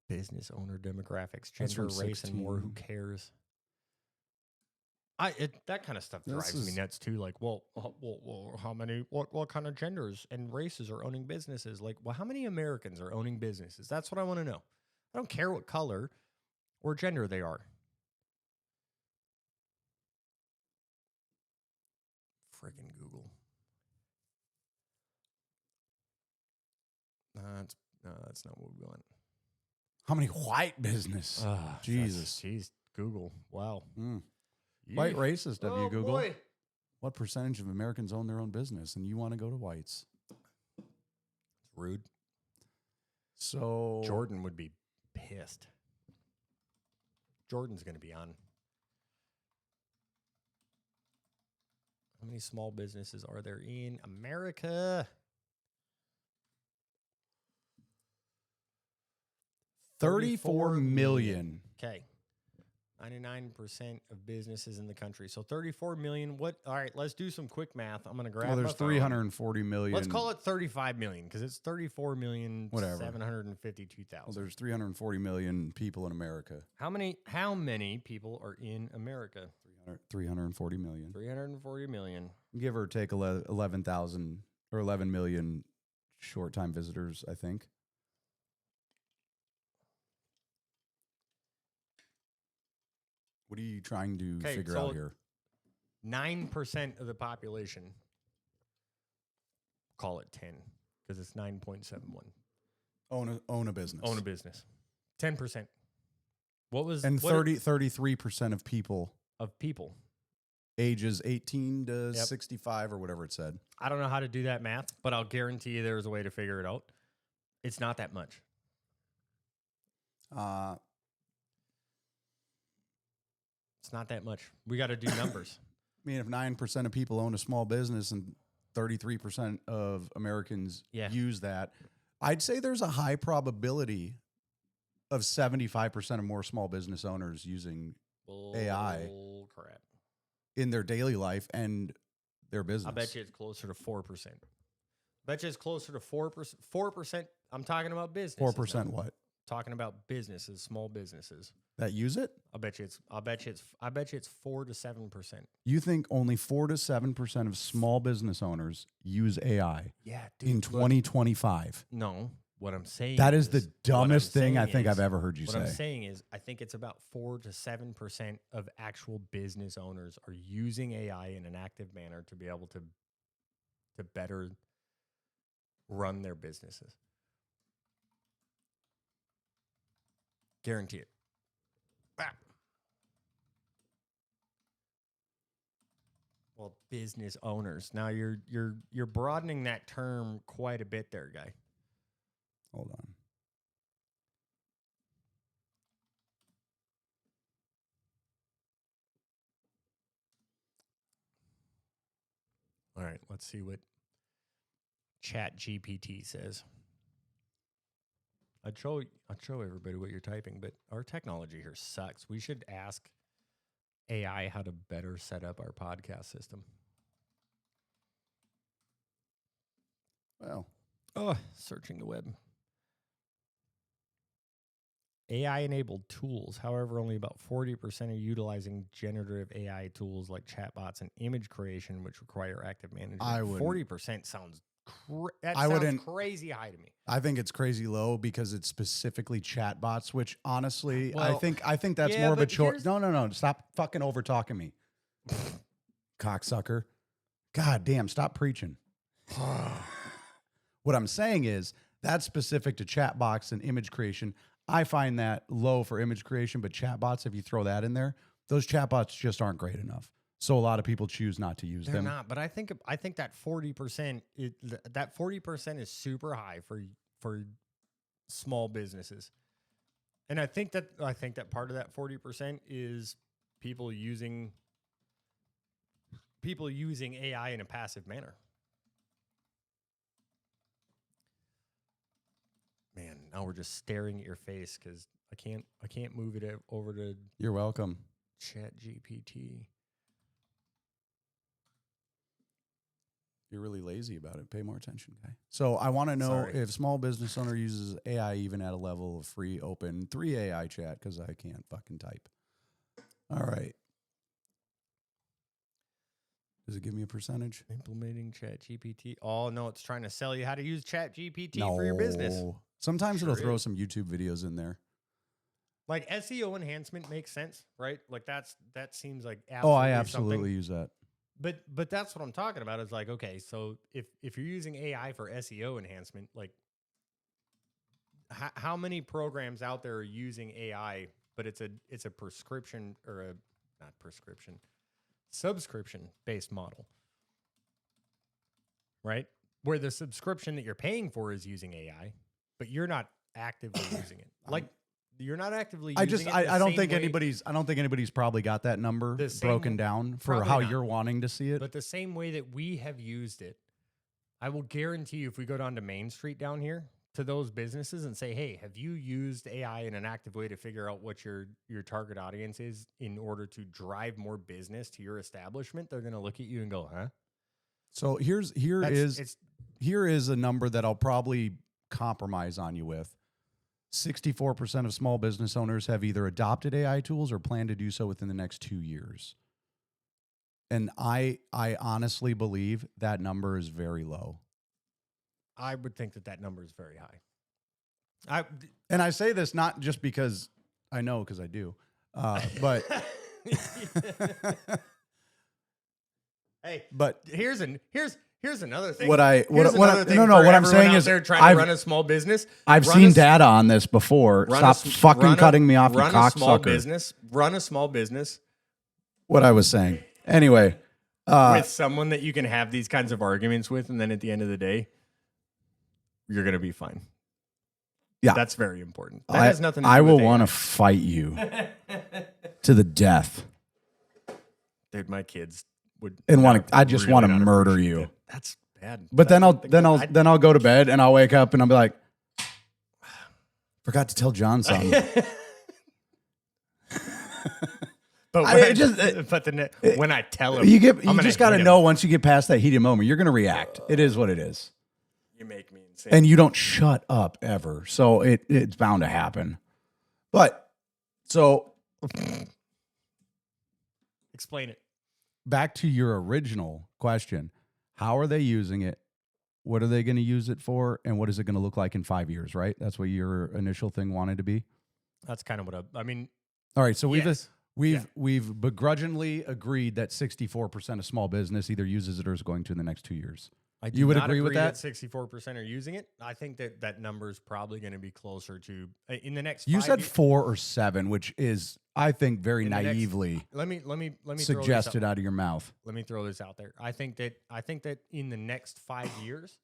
Business owner demographics, That's gender, from race, and more. Who 16. cares? That kind of stuff drives me nuts too. Like, well, how many? What kind of genders and races are owning businesses? Like, well, how many Americans are owning businesses? That's what I want to know. I don't care what color or gender they are. Friggin' Google. That's not what we want. How many white business? Jesus. Jeez, Google. Wow. White racist of you, Google. Boy. What percentage of Americans own their own business, and you want to go to whites? It's rude. So Jordan would be pissed. Jordan's going to be on. How many small businesses are there in America? 34 million. Okay. 99% of businesses in the country. So 34 million. What? All right, let's do some quick math. I'm going to grab Well, there's my phone. 340 million. Let's call it 35 million because it's 34 million Whatever. 752,000. Well, there's 340 million people in America. How many people are in America? 340 million. 340 million. Give or take 11,000 or 11 million short-time visitors, I think. What are you trying to figure out here? 9% of the population, call it 10, because it's 9.71. Own a business. Own a business. 10%. What was... And 33% of people ages 18 to 65 or whatever it said. I don't know how to do that math, but I'll guarantee you there's a way to figure it out. It's not that much. It's not that much. We got to do numbers. I mean, if 9% of people own a small business and 33% of Americans use that, I'd say there's a high probability of 75% or more small business owners using AI crap in their daily life and their business. I bet you it's closer to 4%. Bet you it's closer to 4%. 4%. I'm talking about business. 4% what? Talking about businesses, small businesses that use it. I bet you it's 4 to 7%. You think only 4 to 7% of small business owners use AI? Yeah, dude, in 2025. No, what I'm saying that is the dumbest thing I think I've ever heard you say. What I'm saying is, I think it's about 4 to 7% of actual business owners are using AI in an active manner to be able to better run their businesses. Guarantee it. Ah. Well, business owners. Now you're broadening that term quite a bit there, guy. Hold on. All right, let's see what ChatGPT says. I'd show everybody what you're typing, but our technology here sucks. We should ask AI how to better set up our podcast system. Well, searching the web. AI-enabled tools. However, only about 40% are utilizing generative AI tools like chatbots and image creation, which require active management. 40% sounds crazy high to me. I think it's crazy low because it's specifically chatbots, which honestly, I think that's more of a choice. No. Stop fucking over talking me. Cocksucker. God damn, stop preaching. What I'm saying is that's specific to chatbots and image creation. I find that low for image creation, but chatbots, if you throw that in there, those chatbots just aren't great enough. So a lot of people choose not to use them. They're not, but I think that 40%, that 40% is super high for small businesses. And I think that part of that 40% is people using AI in a passive manner. Man, now we're just staring at your face because I can't move it over to You're welcome. ChatGPT. You're really lazy about it. Pay more attention, guy. So I want to know Sorry. if small business owner uses AI even at a level of free, open, 3 AI chat because I can't fucking type. All right. Does it give me a percentage? Implementing ChatGPT. Oh, no, it's trying to sell you how to use ChatGPT for your business. Sometimes Sure it'll throw is. some YouTube videos in there. Like SEO enhancement makes sense, right? Like that seems like I absolutely absolutely something. use that. But that's what I'm talking about. Is like, okay, so if you're using AI for SEO enhancement, like how many programs out there are using AI, but it's a prescription or a not prescription, subscription based model, right? Where the subscription that you're paying for is using AI, but you're not actively using it. Like you're not actively using it. I don't think anybody's probably got that number The same broken w- down for probably how not. you're wanting to see it. But the same way that we have used it, I will guarantee you if we go down to Main Street down here to those businesses and say, hey, have you used AI in an active way to figure out what your target audience is in order to drive more business to your establishment? They're going to look at you and go, huh? So here is a number that I'll probably compromise on you with. 64% of small business owners have either adopted AI tools or plan to do so within the next 2 years. And I honestly believe that number is very low. I would think that number is very high. And I say this not just because I know, because I do, but Hey, but here's another thing. what I'm everyone saying out is there trying to run a small business. I've seen data on this before. Stop fucking cutting me off, you cocksucker. Run a small business. What I was saying. Anyway, with someone that you can have these kinds of arguments with, and then at the end of the day, you're going to be fine. Yeah. That's very important. That has nothing to do I with will AI. want to fight you to the death. Dude, my kids would And I really just want to not murder appreciate you. that. That's bad. But then I'll go to bed and I'll wake up and I'll be like, forgot to tell John something. But when I tell him, you just got to know once you get past that heated moment, you're going to react. It is what it is. You make me insane. And you don't shut up ever. So it's bound to happen. But so explain it. Back to your original question. How are they using it? What are they going to use it for? And what is it going to look like in 5 years, right? That's what your initial thing wanted to be. That's kind of what I mean. All right. So yes. we've begrudgingly agreed that 64% of small business either uses it or is going to in the next 2 years. You would agree with that? 64% are using it. I think that number is probably going to be closer to in the next. You 5 said years, 4 or 7, which is, I think, very In the next- naively let me suggested out of your mouth. Let me throw this out there. I think that in the next 5 years,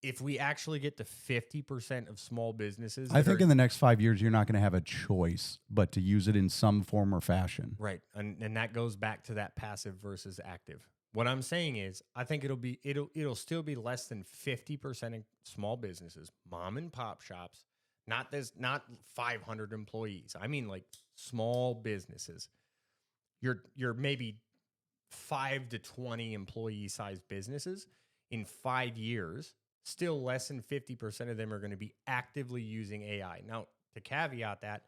if we actually get to 50% of small businesses, I think in the next 5 years, you're not going to have a choice but to use it in some form or fashion. right, and that goes back to that passive versus active. What I'm saying is, I think it'll still be less than 50% of small businesses, mom and pop shops, not 500 employees. I mean, like small businesses. You're maybe 5 to 20 employee sized businesses. In 5 years, still less than 50% of them are going to be actively using AI. Now, to caveat that,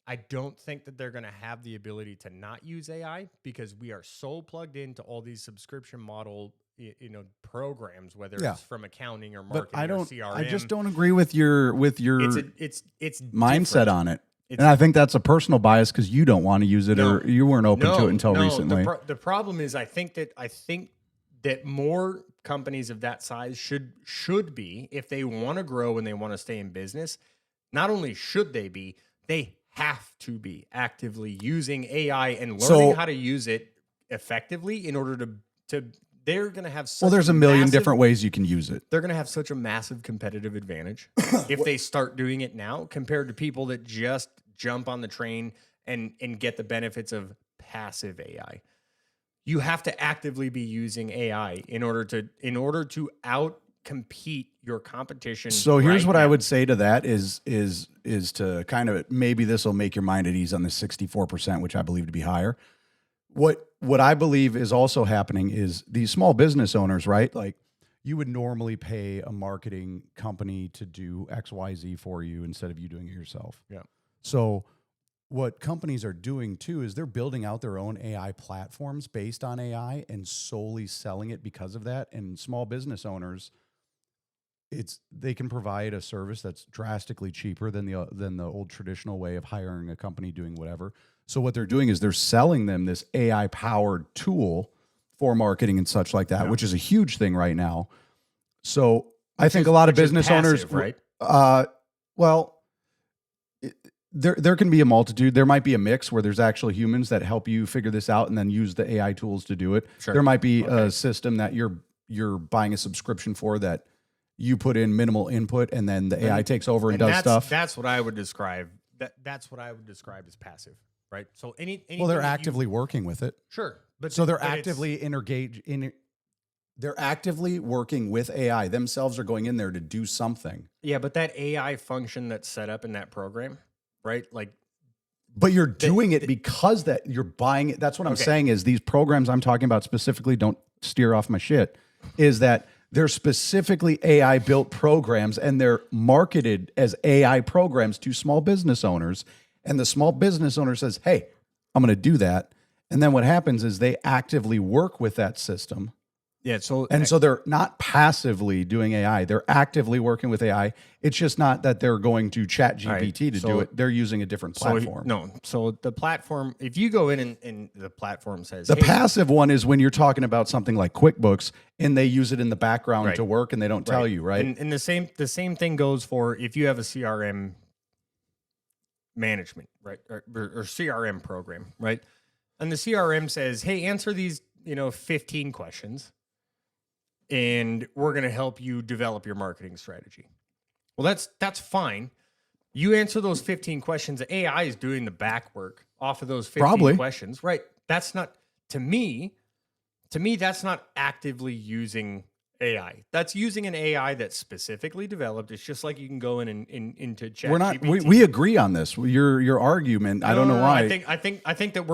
I don't think that they're going to have the ability to not use AI because we are so plugged into all these subscription model, programs, whether it's from accounting or marketing or CRM. I just don't agree with your It's mindset different. on it. And I think that's a personal bias because you don't want to use it or you weren't open to it until no, recently. The problem is I think that more companies of that size should be, if they want to grow and they want to stay in business, not only should they have to be actively using AI and learning how to use it effectively in order to they're going to have such Well, there's a million massive, different ways you can use it. they're going to have such a massive competitive advantage if they start doing it now compared to people that just jump on the train and get the benefits of passive AI. You have to actively be using AI in order to out compete your competition. So here's right what I now. would say to that is to kind of, maybe this will make your mind at ease on the 64%, which I believe to be higher. What I believe is also happening is these small business owners, right? Like, you would normally pay a marketing company to do XYZ for you instead of you doing it yourself. Yeah. So what companies are doing too is they're building out their own AI platforms based on AI and solely selling it because of that. And small business owners, they can provide a service that's drastically cheaper than the old traditional way of hiring a company doing whatever. So what they're doing is they're selling them this AI powered tool for marketing and such like that, which is a huge thing right now. So I think a lot of business owners, right? Well, there can be a multitude. There might be a mix where there's actually humans that help you figure this out and then use the AI tools to do it. Sure. There might be a system that you're buying a subscription for that you put in minimal input and then the AI takes over and does stuff. That's what I would describe. That's what I would describe as passive, right? So well, they're actively working with it. Sure, but so they're actively they're actively working with AI. Themselves are going in there to do something. Yeah, but that AI function that's set up in that program, right? Like, but you're doing it because that you're buying it. That's what I'm saying is these programs I'm talking about specifically, don't steer off my shit, is that they're specifically AI built programs and they're marketed as AI programs to small business owners. And the small business owner says, hey, I'm going to do that. And then what happens is they actively work with that system. Yeah. So they're not passively doing AI. They're actively working with AI. It's just not that they're going to chat GPT to do it. They're using a different platform. So the platform, if you go in and the platform says the passive one is when you're talking about something like QuickBooks and they use it in the background to work and they don't tell you, right? And the same thing goes for if you have a CRM management, right? Or CRM program, right? And the CRM says, hey, answer these, 15 questions. And we're going to help you develop your marketing strategy. Well, that's fine. You answer those 15 questions. The AI is doing the back work off of those 15 questions, right? That's not, to me, that's not actively using AI. That's using an AI that's specifically developed. It's just like you can go in and into chat. We agree on this. Your argument. I don't know why. I think that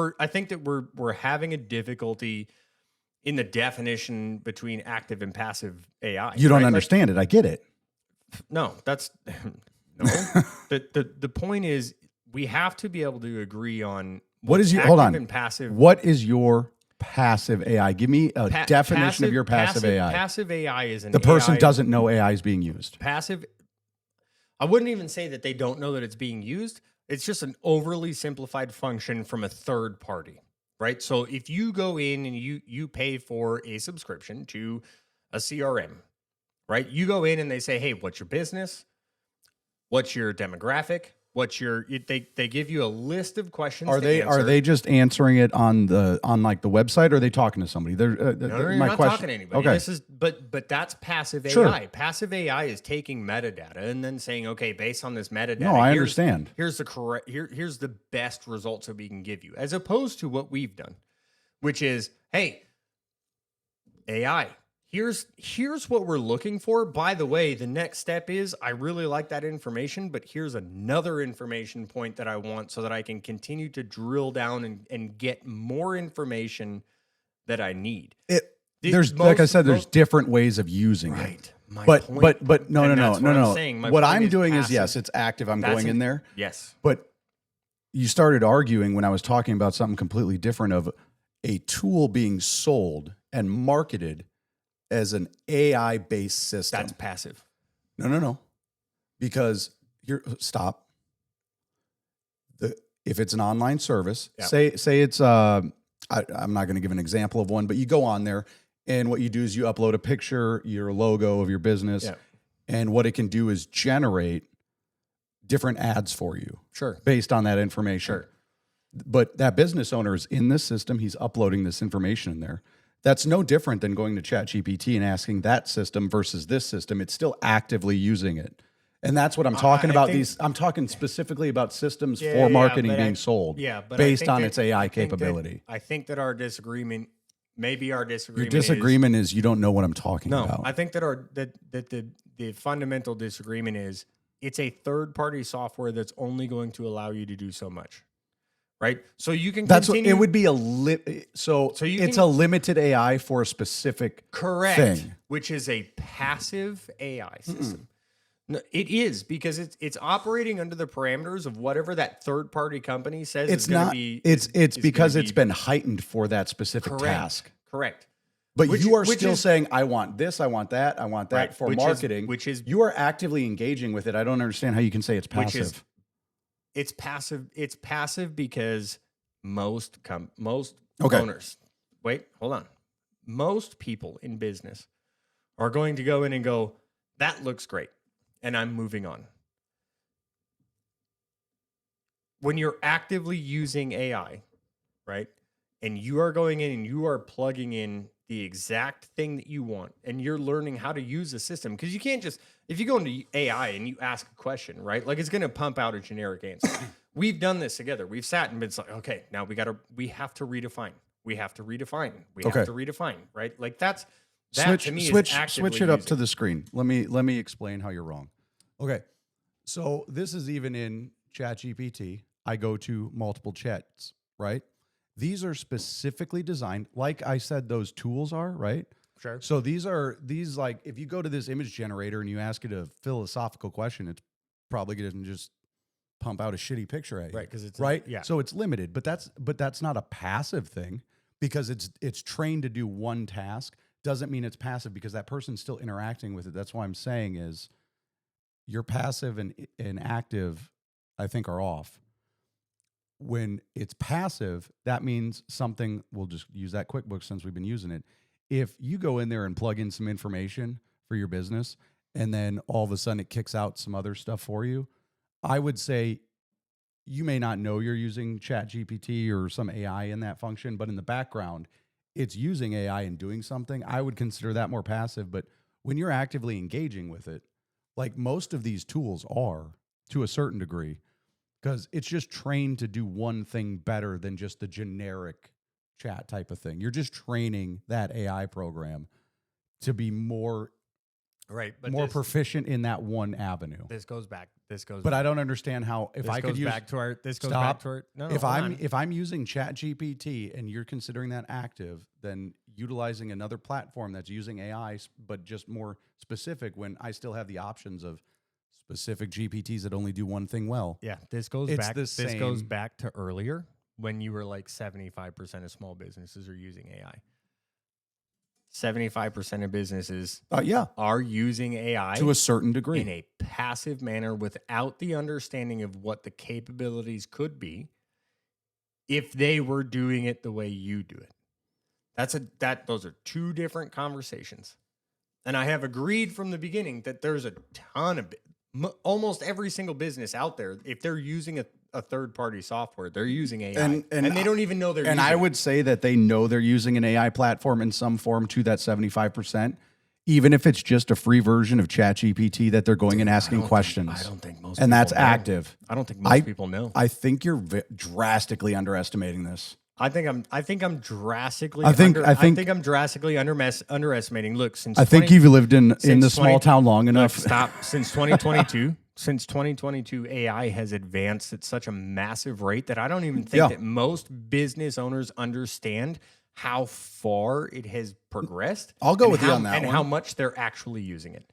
we're having a difficulty in the definition between active and passive AI. You don't understand it. I get it. No, that's no. The point is we have to be able to agree on what is your active and passive. What is your passive AI? Give me a definition of your passive AI. Passive AI is the person doesn't know AI is being used. Passive. I wouldn't even say that they don't know that it's being used. It's just an overly simplified function from a third party. Right. So if you go in and you pay for a subscription to a CRM, right? You go in and they say, hey, what's your business? What's your demographic? They give you a list of questions. Are they just answering it on the website, or are they talking to somebody? They're not talking to anybody. Okay. But that's passive AI. Sure. Passive AI is taking metadata and then saying, okay, based on this metadata, no, I understand. Here's the best results that we can give you, as opposed to what we've done, which is, hey, AI. Here's what we're looking for. By the way, the next step is I really like that information, but here's another information point that I want so that I can continue to drill down and get more information that I need. There's different ways of using it. But no. What I'm doing is, yes, it's active. I'm going in there. Yes. But you started arguing when I was talking about something completely different of a tool being sold and marketed as an AI-based system. That's passive. No. Because stop. If it's an online service, say it's I'm not going to give an example of one, but you go on there and what you do is you upload a picture, your logo of your business, and what it can do is generate different ads for you. Sure. Based on that information. Sure. But that business owner is in this system. He's uploading this information in there. That's no different than going to ChatGPT and asking that system versus this system. It's still actively using it. And that's what I'm talking about. I'm talking specifically about systems for marketing being sold based on its AI capability. I think that our disagreement, Your disagreement is you don't know what I'm talking about. I think that the fundamental disagreement is it's a third-party software that's only going to allow you to do so much. Right, so you can. It would be a it's a limited AI for a specific thing, which is a passive AI system. No, it is because it's operating under the parameters of whatever that third party company says it's going to be. It's because it's been heightened for that specific task. Correct. But you are still saying, I want this, I want that, I want that for marketing. You are actively engaging with it. I don't understand how you can say it's passive. It's passive. It's passive because most owners. Wait, hold on. Most people in business are going to go in and go, that looks great, and I'm moving on. When you're actively using AI, right, and you are going in and you are plugging in the exact thing that you want, and you're learning how to use the system, because you can't just, if you go into AI and you ask a question, right, like it's going to pump out a generic answer. We've done this together. We've sat and been like, okay, now we have to redefine. We have to redefine. We have to redefine, right? Like that to me is actively switch it up to the screen. Let me explain how you're wrong. Okay, so this is even in ChatGPT. I go to multiple chats, right? These are specifically designed, like I said, those tools are, right? Sure. So these like, if you go to this image generator and you ask it a philosophical question, it's probably going to just pump out a shitty picture at you. Right, because it's right. Yeah. So it's limited, but that's not a passive thing, because it's trained to do one task. Doesn't mean it's passive, because that person's still interacting with it. That's why I'm saying is your passive and active, I think, are off. When it's passive, that means something, we'll just use that QuickBooks since we've been using it. If you go in there and plug in some information for your business, and then all of a sudden it kicks out some other stuff for you, I would say you may not know you're using ChatGPT or some AI in that function, but in the background, it's using AI and doing something. I would consider that more passive. But when you're actively engaging with it, like most of these tools are to a certain degree, because it's just trained to do one thing better than just the generic chat type of thing. You're just training that AI program to be more proficient in that one avenue. This goes back. But I don't understand how, if I could use if I'm using ChatGPT and you're considering that active, then utilizing another platform that's using AI but just more specific, when I still have the options of specific GPTs that only do one thing well. Yeah, this goes back to earlier when you were like 75% of small businesses are using AI. 75% of businesses are using AI to a certain degree in a passive manner without the understanding of what the capabilities could be if they were doing it the way you do it. Those are two different conversations. And I have agreed from the beginning that there's a ton of almost every single business out there, if they're using a third-party software, they're using AI, and they don't even know they're using it. And I would say that they know they're using an AI platform in some form to that 75%, even if it's just a free version of ChatGPT that they're going and asking questions. I don't think most and people that's know. active. I don't think most people know. I think you're drastically underestimating this. I think I'm drastically. I think I'm drastically underestimating. Look, I think you've lived in the small town long enough. Stop. Since 2022, since 2022, AI has advanced at such a massive rate that I don't even think that most business owners understand how far it has progressed. I'll go with you on that and one. how much they're actually using it.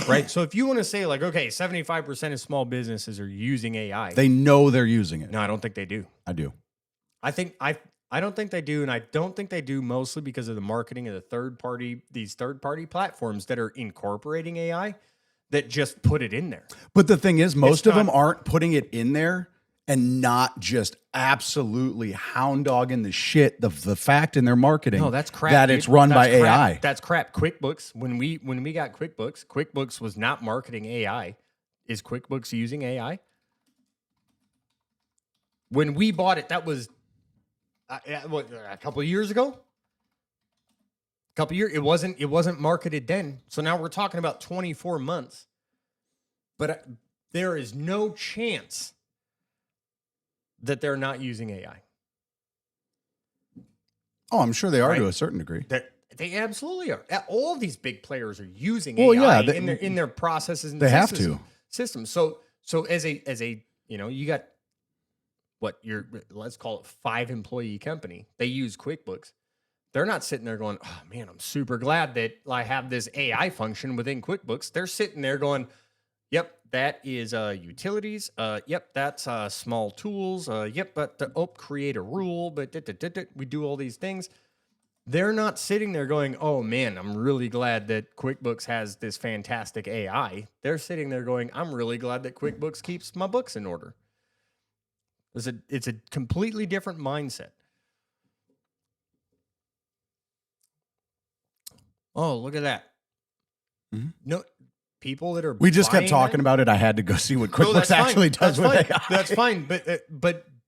Right. So if you want to say like, okay, 75% of small businesses are using AI, they know they're using it. No, I don't think they do. I do. I don't think they do, and I don't think they do mostly because of the marketing of these third party platforms that are incorporating AI that just put it in there. But the thing is, most of them aren't putting it in there and not just absolutely hound dogging the shit, the fact in their marketing. No, that's crap. That it's run by AI. That's crap. QuickBooks, when we got QuickBooks was not marketing AI. Is QuickBooks using AI? When we bought it, that was a couple of years ago. couple years. It wasn't marketed then. So now we're talking about 24 months. But there is no chance that they're not using AI. Oh, I'm sure they are Right? to a certain degree. They absolutely are. All of these big players are using Well, AI yeah, in their processes and they have to. systems. So as a you got let's call it 5-employee company. They use QuickBooks. They're not sitting there going, oh man, I'm super glad that I have this AI function within QuickBooks. They're sitting there going, yep, that is utilities. Yep, that's small tools. Yep, but create a rule. But we do all these things. They're not sitting there going, oh man, I'm really glad that QuickBooks has this fantastic AI. They're sitting there going, I'm really glad that QuickBooks keeps my books in order. It's a completely different mindset. Oh, look at that. Mm-hmm. No, people that are We just kept buying talking that? about it. I had to go see what No, QuickBooks that's fine. actually does That's with fine. AI. That's fine.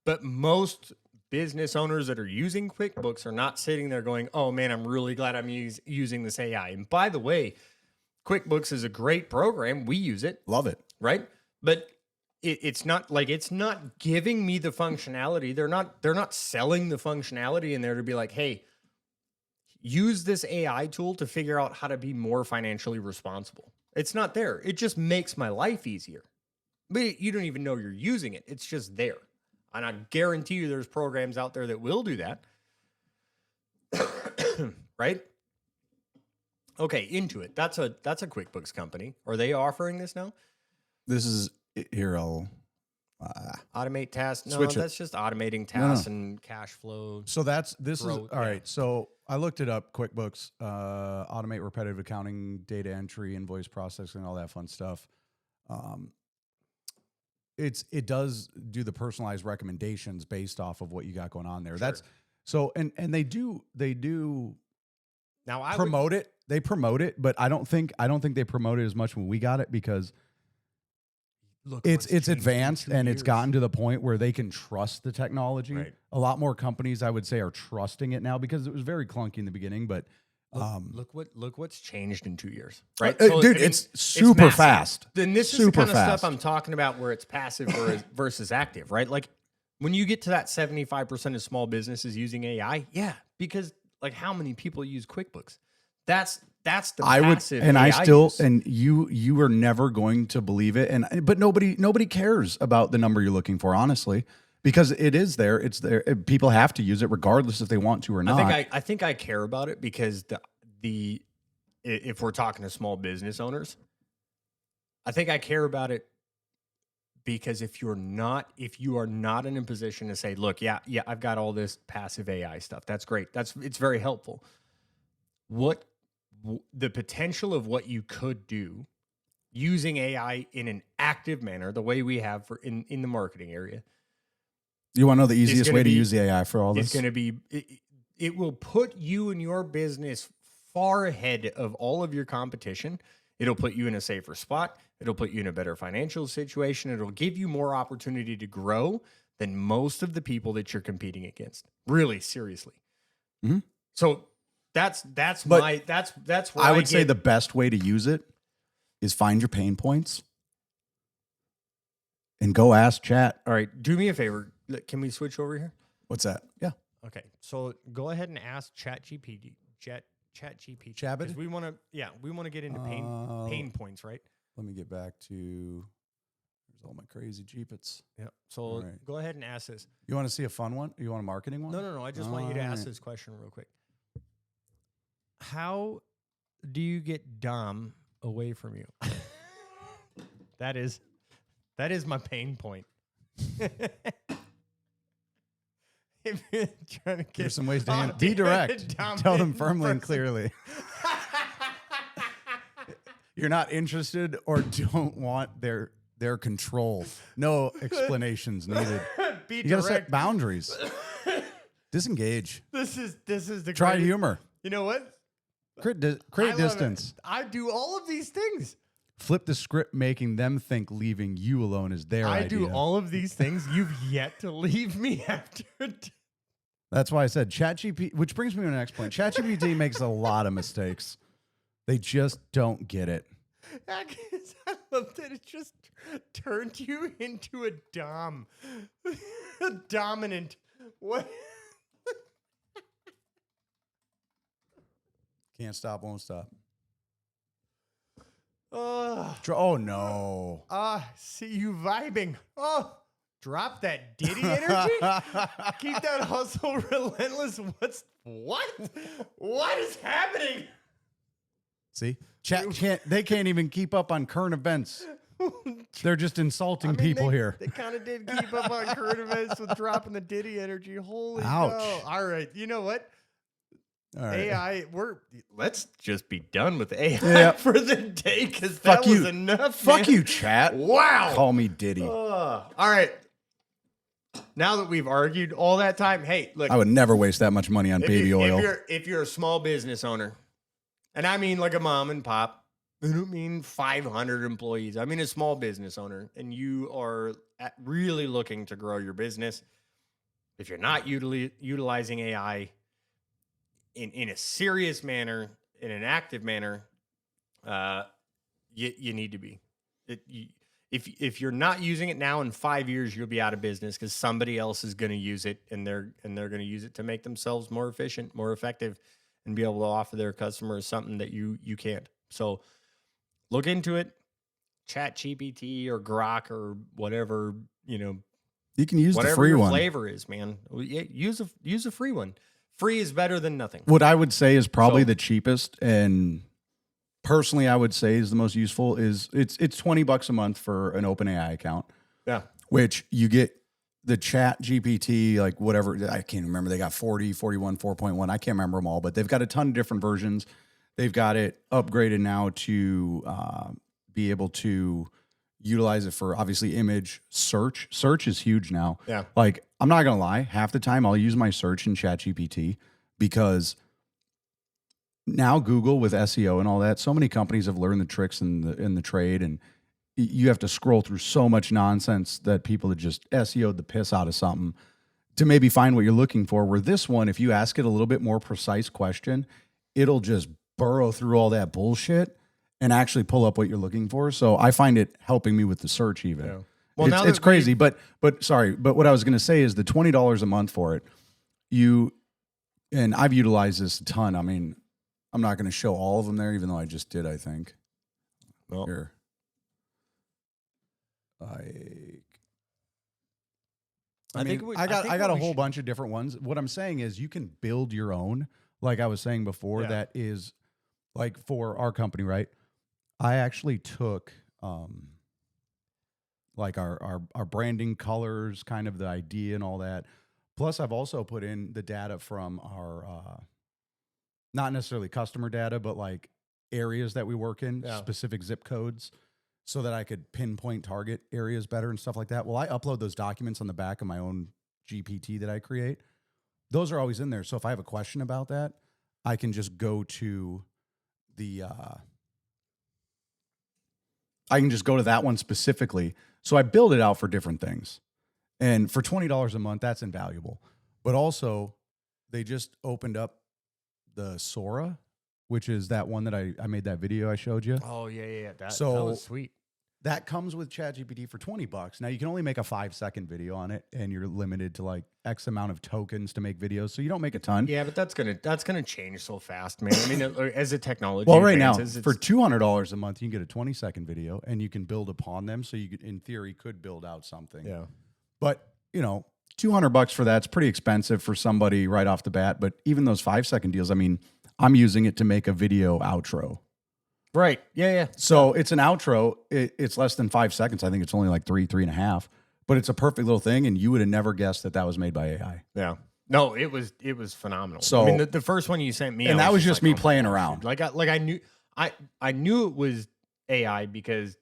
But most business owners that are using QuickBooks are not sitting there going, "Oh man, I'm really glad I'm using this AI." And by the way, QuickBooks is a great program. We use it, Love it. right? But it's not giving me the functionality. They're not selling the functionality in there to be like, "Hey, use this AI tool to figure out how to be more financially responsible." It's not there. It just makes my life easier. But you don't even know you're using it. It's just there. And I guarantee you there's programs out there that will do that. Right? Okay, Intuit. That's a QuickBooks company. Are they offering this now? This is here. I'll Automate tasks? No, Switch it. that's just automating tasks and cash flow. So this is Growth, all yeah. right. So I looked it up. QuickBooks, automate repetitive accounting, data entry, invoice processing, all that fun stuff. It does do the personalized recommendations based off of what you got going on there. Sure. That's so, and they do Now I promote it. They promote it, but I don't think they promote it as much when we got it because it's advanced and it's gotten to the point where they can trust the technology. Right. A lot more companies, I would say, are trusting it now because it was very clunky in the beginning. But look what's changed in 2 years, right? dude, I mean, it's super massive. fast. Then this is the Super kind of fast. stuff I'm talking about where it's passive versus active, right? Like when you get to that 75% of small businesses using AI, yeah, because like how many people use QuickBooks? That's the passive and AI I still use. and you are never going to believe it. But nobody cares about the number you're looking for, honestly, because it is there. It's there. People have to use it regardless if they want to or not. I think I care about it because if we're talking to small business owners, I think I care about it because if you are not in a position to say, look, yeah, I've got all this passive AI stuff. That's great. It's very helpful. The potential of what you could do using AI in an active manner, the way we have in the marketing area. You want to know the easiest way to use the AI for all this? It's going to be, it will put you and your business far ahead of all of your competition. It'll put you in a safer spot. It'll put you in a better financial situation. It'll give you more opportunity to grow than most of the people that you're competing against. Really, seriously. Mm-hmm. So that's where I would say the best way to use it is find your pain points and go ask chat. All right, do me a favor. Can we switch over here? What's that? Yeah. Okay, so go ahead and ask ChatGPT. ChatGPT. Chabad? 'Cause we want to get into pain points, right? Let me get back to. There's all my crazy Jeepits. Yeah. So right. go ahead and ask this. You want to see a fun one? You want a marketing one? No. I just want you to ask this question real quick. How do you get Dom away from you? That is my pain point. If you're trying to get There's some ways to Dom be direct. Dom Tell them in firmly and person. clearly. You're not interested or don't want their control. No explanations needed. Be You got to set direct. boundaries. Disengage. This is the Try greatest- humor. You know what? Create I love it. distance. I do all of these things. Flip the script, making them think leaving you alone is their I idea. do all of these things. You've yet to leave me after. That's why I said ChatGPT, which brings me to the next point. ChatGPT makes a lot of mistakes. They just don't get it. I love that it just turned you into a dominant. What? Can't stop, won't stop. Oh, Oh, no. see you vibing. Oh, drop that Diddy energy. Keep that hustle relentless. What is happening? See? They can't even keep up on current events. They're just insulting people here. They kind of did keep up on current events with dropping the Diddy energy. Holy Ouch. cow. All right. You know what? All right. AI, let's just be done with AI for the day because that was enough. Fuck man. you, chat. Wow. Call me Diddy. All right. Now that we've argued all that time, hey, look. I would never waste that much money on baby oil. If you're a small business owner, and I mean like a mom and pop, I don't mean 500 employees. I mean a small business owner, and you are really looking to grow your business. If you're not utilizing AI in a serious manner, in an active manner, you need to be. If you're not using it now, in 5 years you'll be out of business because somebody else is going to use it, and they're going to use it to make themselves more efficient, more effective, and be able to offer their customers something that you can't. So look into it. ChatGPT or Grok or whatever, you can use whatever the free your one. flavor is, man. Use a free one. Free is better than nothing. What I would say is probably the cheapest, and personally I would say is the most useful, is it's $20 a month for an OpenAI account. Yeah. Which you get the Chat GPT, like whatever, I can't remember. They got 40, 41, 4.1. I can't remember them all, but they've got a ton of different versions. They've got it upgraded now to be able to utilize it for obviously image search. Search is huge now. Yeah. Like, I'm not going to lie. Half the time I'll use my search in ChatGPT because now Google with SEO and all that, so many companies have learned the tricks in the trade, and you have to scroll through so much nonsense that people have just SEO'd the piss out of something to maybe find what you're looking for. Where this one, if you ask it a little bit more precise question, it'll just burrow through all that bullshit and actually pull up what you're looking for. So I find it helping me with the search even. Yeah. Well, it's crazy, but what I was going to say is the $20 a month for it, and I've utilized this a ton. I mean, I'm not going to show all of them there, even though I just did, I think. Well, here. I got a whole bunch of different ones. What I'm saying is you can build your own, like I was saying before, that is like for our company, right? I actually took like our branding colors, kind of the idea and all that. Plus I've also put in the data from our not necessarily customer data, but like areas that we work in, specific zip codes, so that I could pinpoint target areas better and stuff like that. Well, I upload those documents on the back of my own GPT that I create. Those are always in there. So if I have a question about that, I can just go to that one specifically. So I build it out for different things. And for $20 a month, that's invaluable. But also, they just opened up the Sora, which is that one that I made that video I showed you. Oh, yeah. That was sweet. That comes with ChatGPT for $20. Now, you can only make a 5-second video on it, and you're limited to like X amount of tokens to make videos, so you don't make a ton. Yeah, but that's gonna change so fast, man. I mean, as a technology right now, for $200 a month, you can get a 20-second video, and you can build upon them, so you could, in theory, could build out something. Yeah. But, $200 for that's pretty expensive for somebody right off the bat. But even those 5-second deals, I mean, I'm using it to make a video outro. Right. Yeah. So it's an outro. It's less than 5 seconds. I think it's only like 3.5. But it's a perfect little thing, and you would have never guessed that was made by AI. Yeah. No, it was phenomenal. So I mean, the first one you sent me, and that was just me playing around. Like I knew it was AI because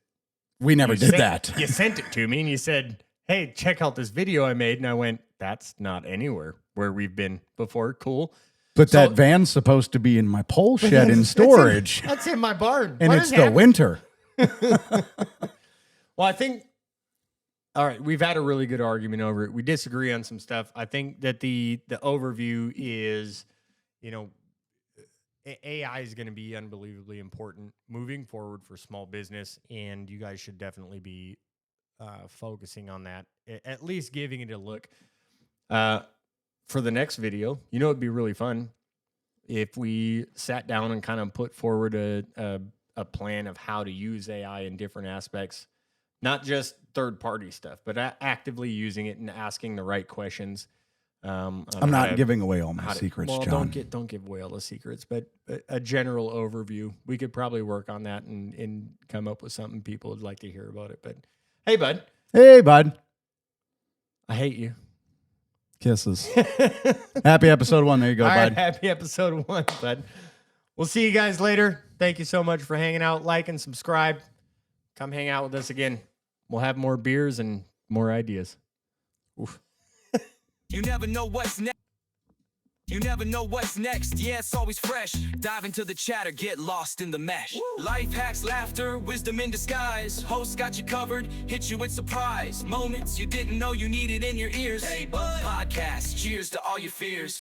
we never did that. You sent it to me, and you said, "Hey, check out this video I made," and I went, "That's not anywhere where we've been before." Cool. But that van's supposed to be in my pole shed in storage. That's in my barn. And it's the winter. Well, I think All right, we've had a really good argument over it. We disagree on some stuff. I think that the overview is, you know, AI is going to be unbelievably important moving forward for small business, and you guys should definitely be focusing on that, at least giving it a look. For the next video, you know, it'd be really fun if we sat down and kind of put forward a plan of how to use AI in different aspects, not just third-party stuff, but actively using it and asking the right questions. I'm not giving away all my secrets, well, John. Don't give away all the secrets, but a general overview. We could probably work on that and come up with something people would like to hear about it. But hey, bud. Hey, bud. I hate you. Kisses. Happy episode 1. There you go, All bud. right, happy episode 1, bud. We'll see you guys later. Thank you so much for hanging out. Like and subscribe. Come hang out with us again. We'll have more beers and more ideas. Oof. You never know what's next. You never know what's next. Yeah, it's always fresh. Dive into the chatter, get lost in the mesh. Life hacks, laughter, wisdom in disguise. Host got you covered, hit you with surprise. Moments you didn't know you needed in your ears. Hey, bud. Podcast, cheers to all your fears.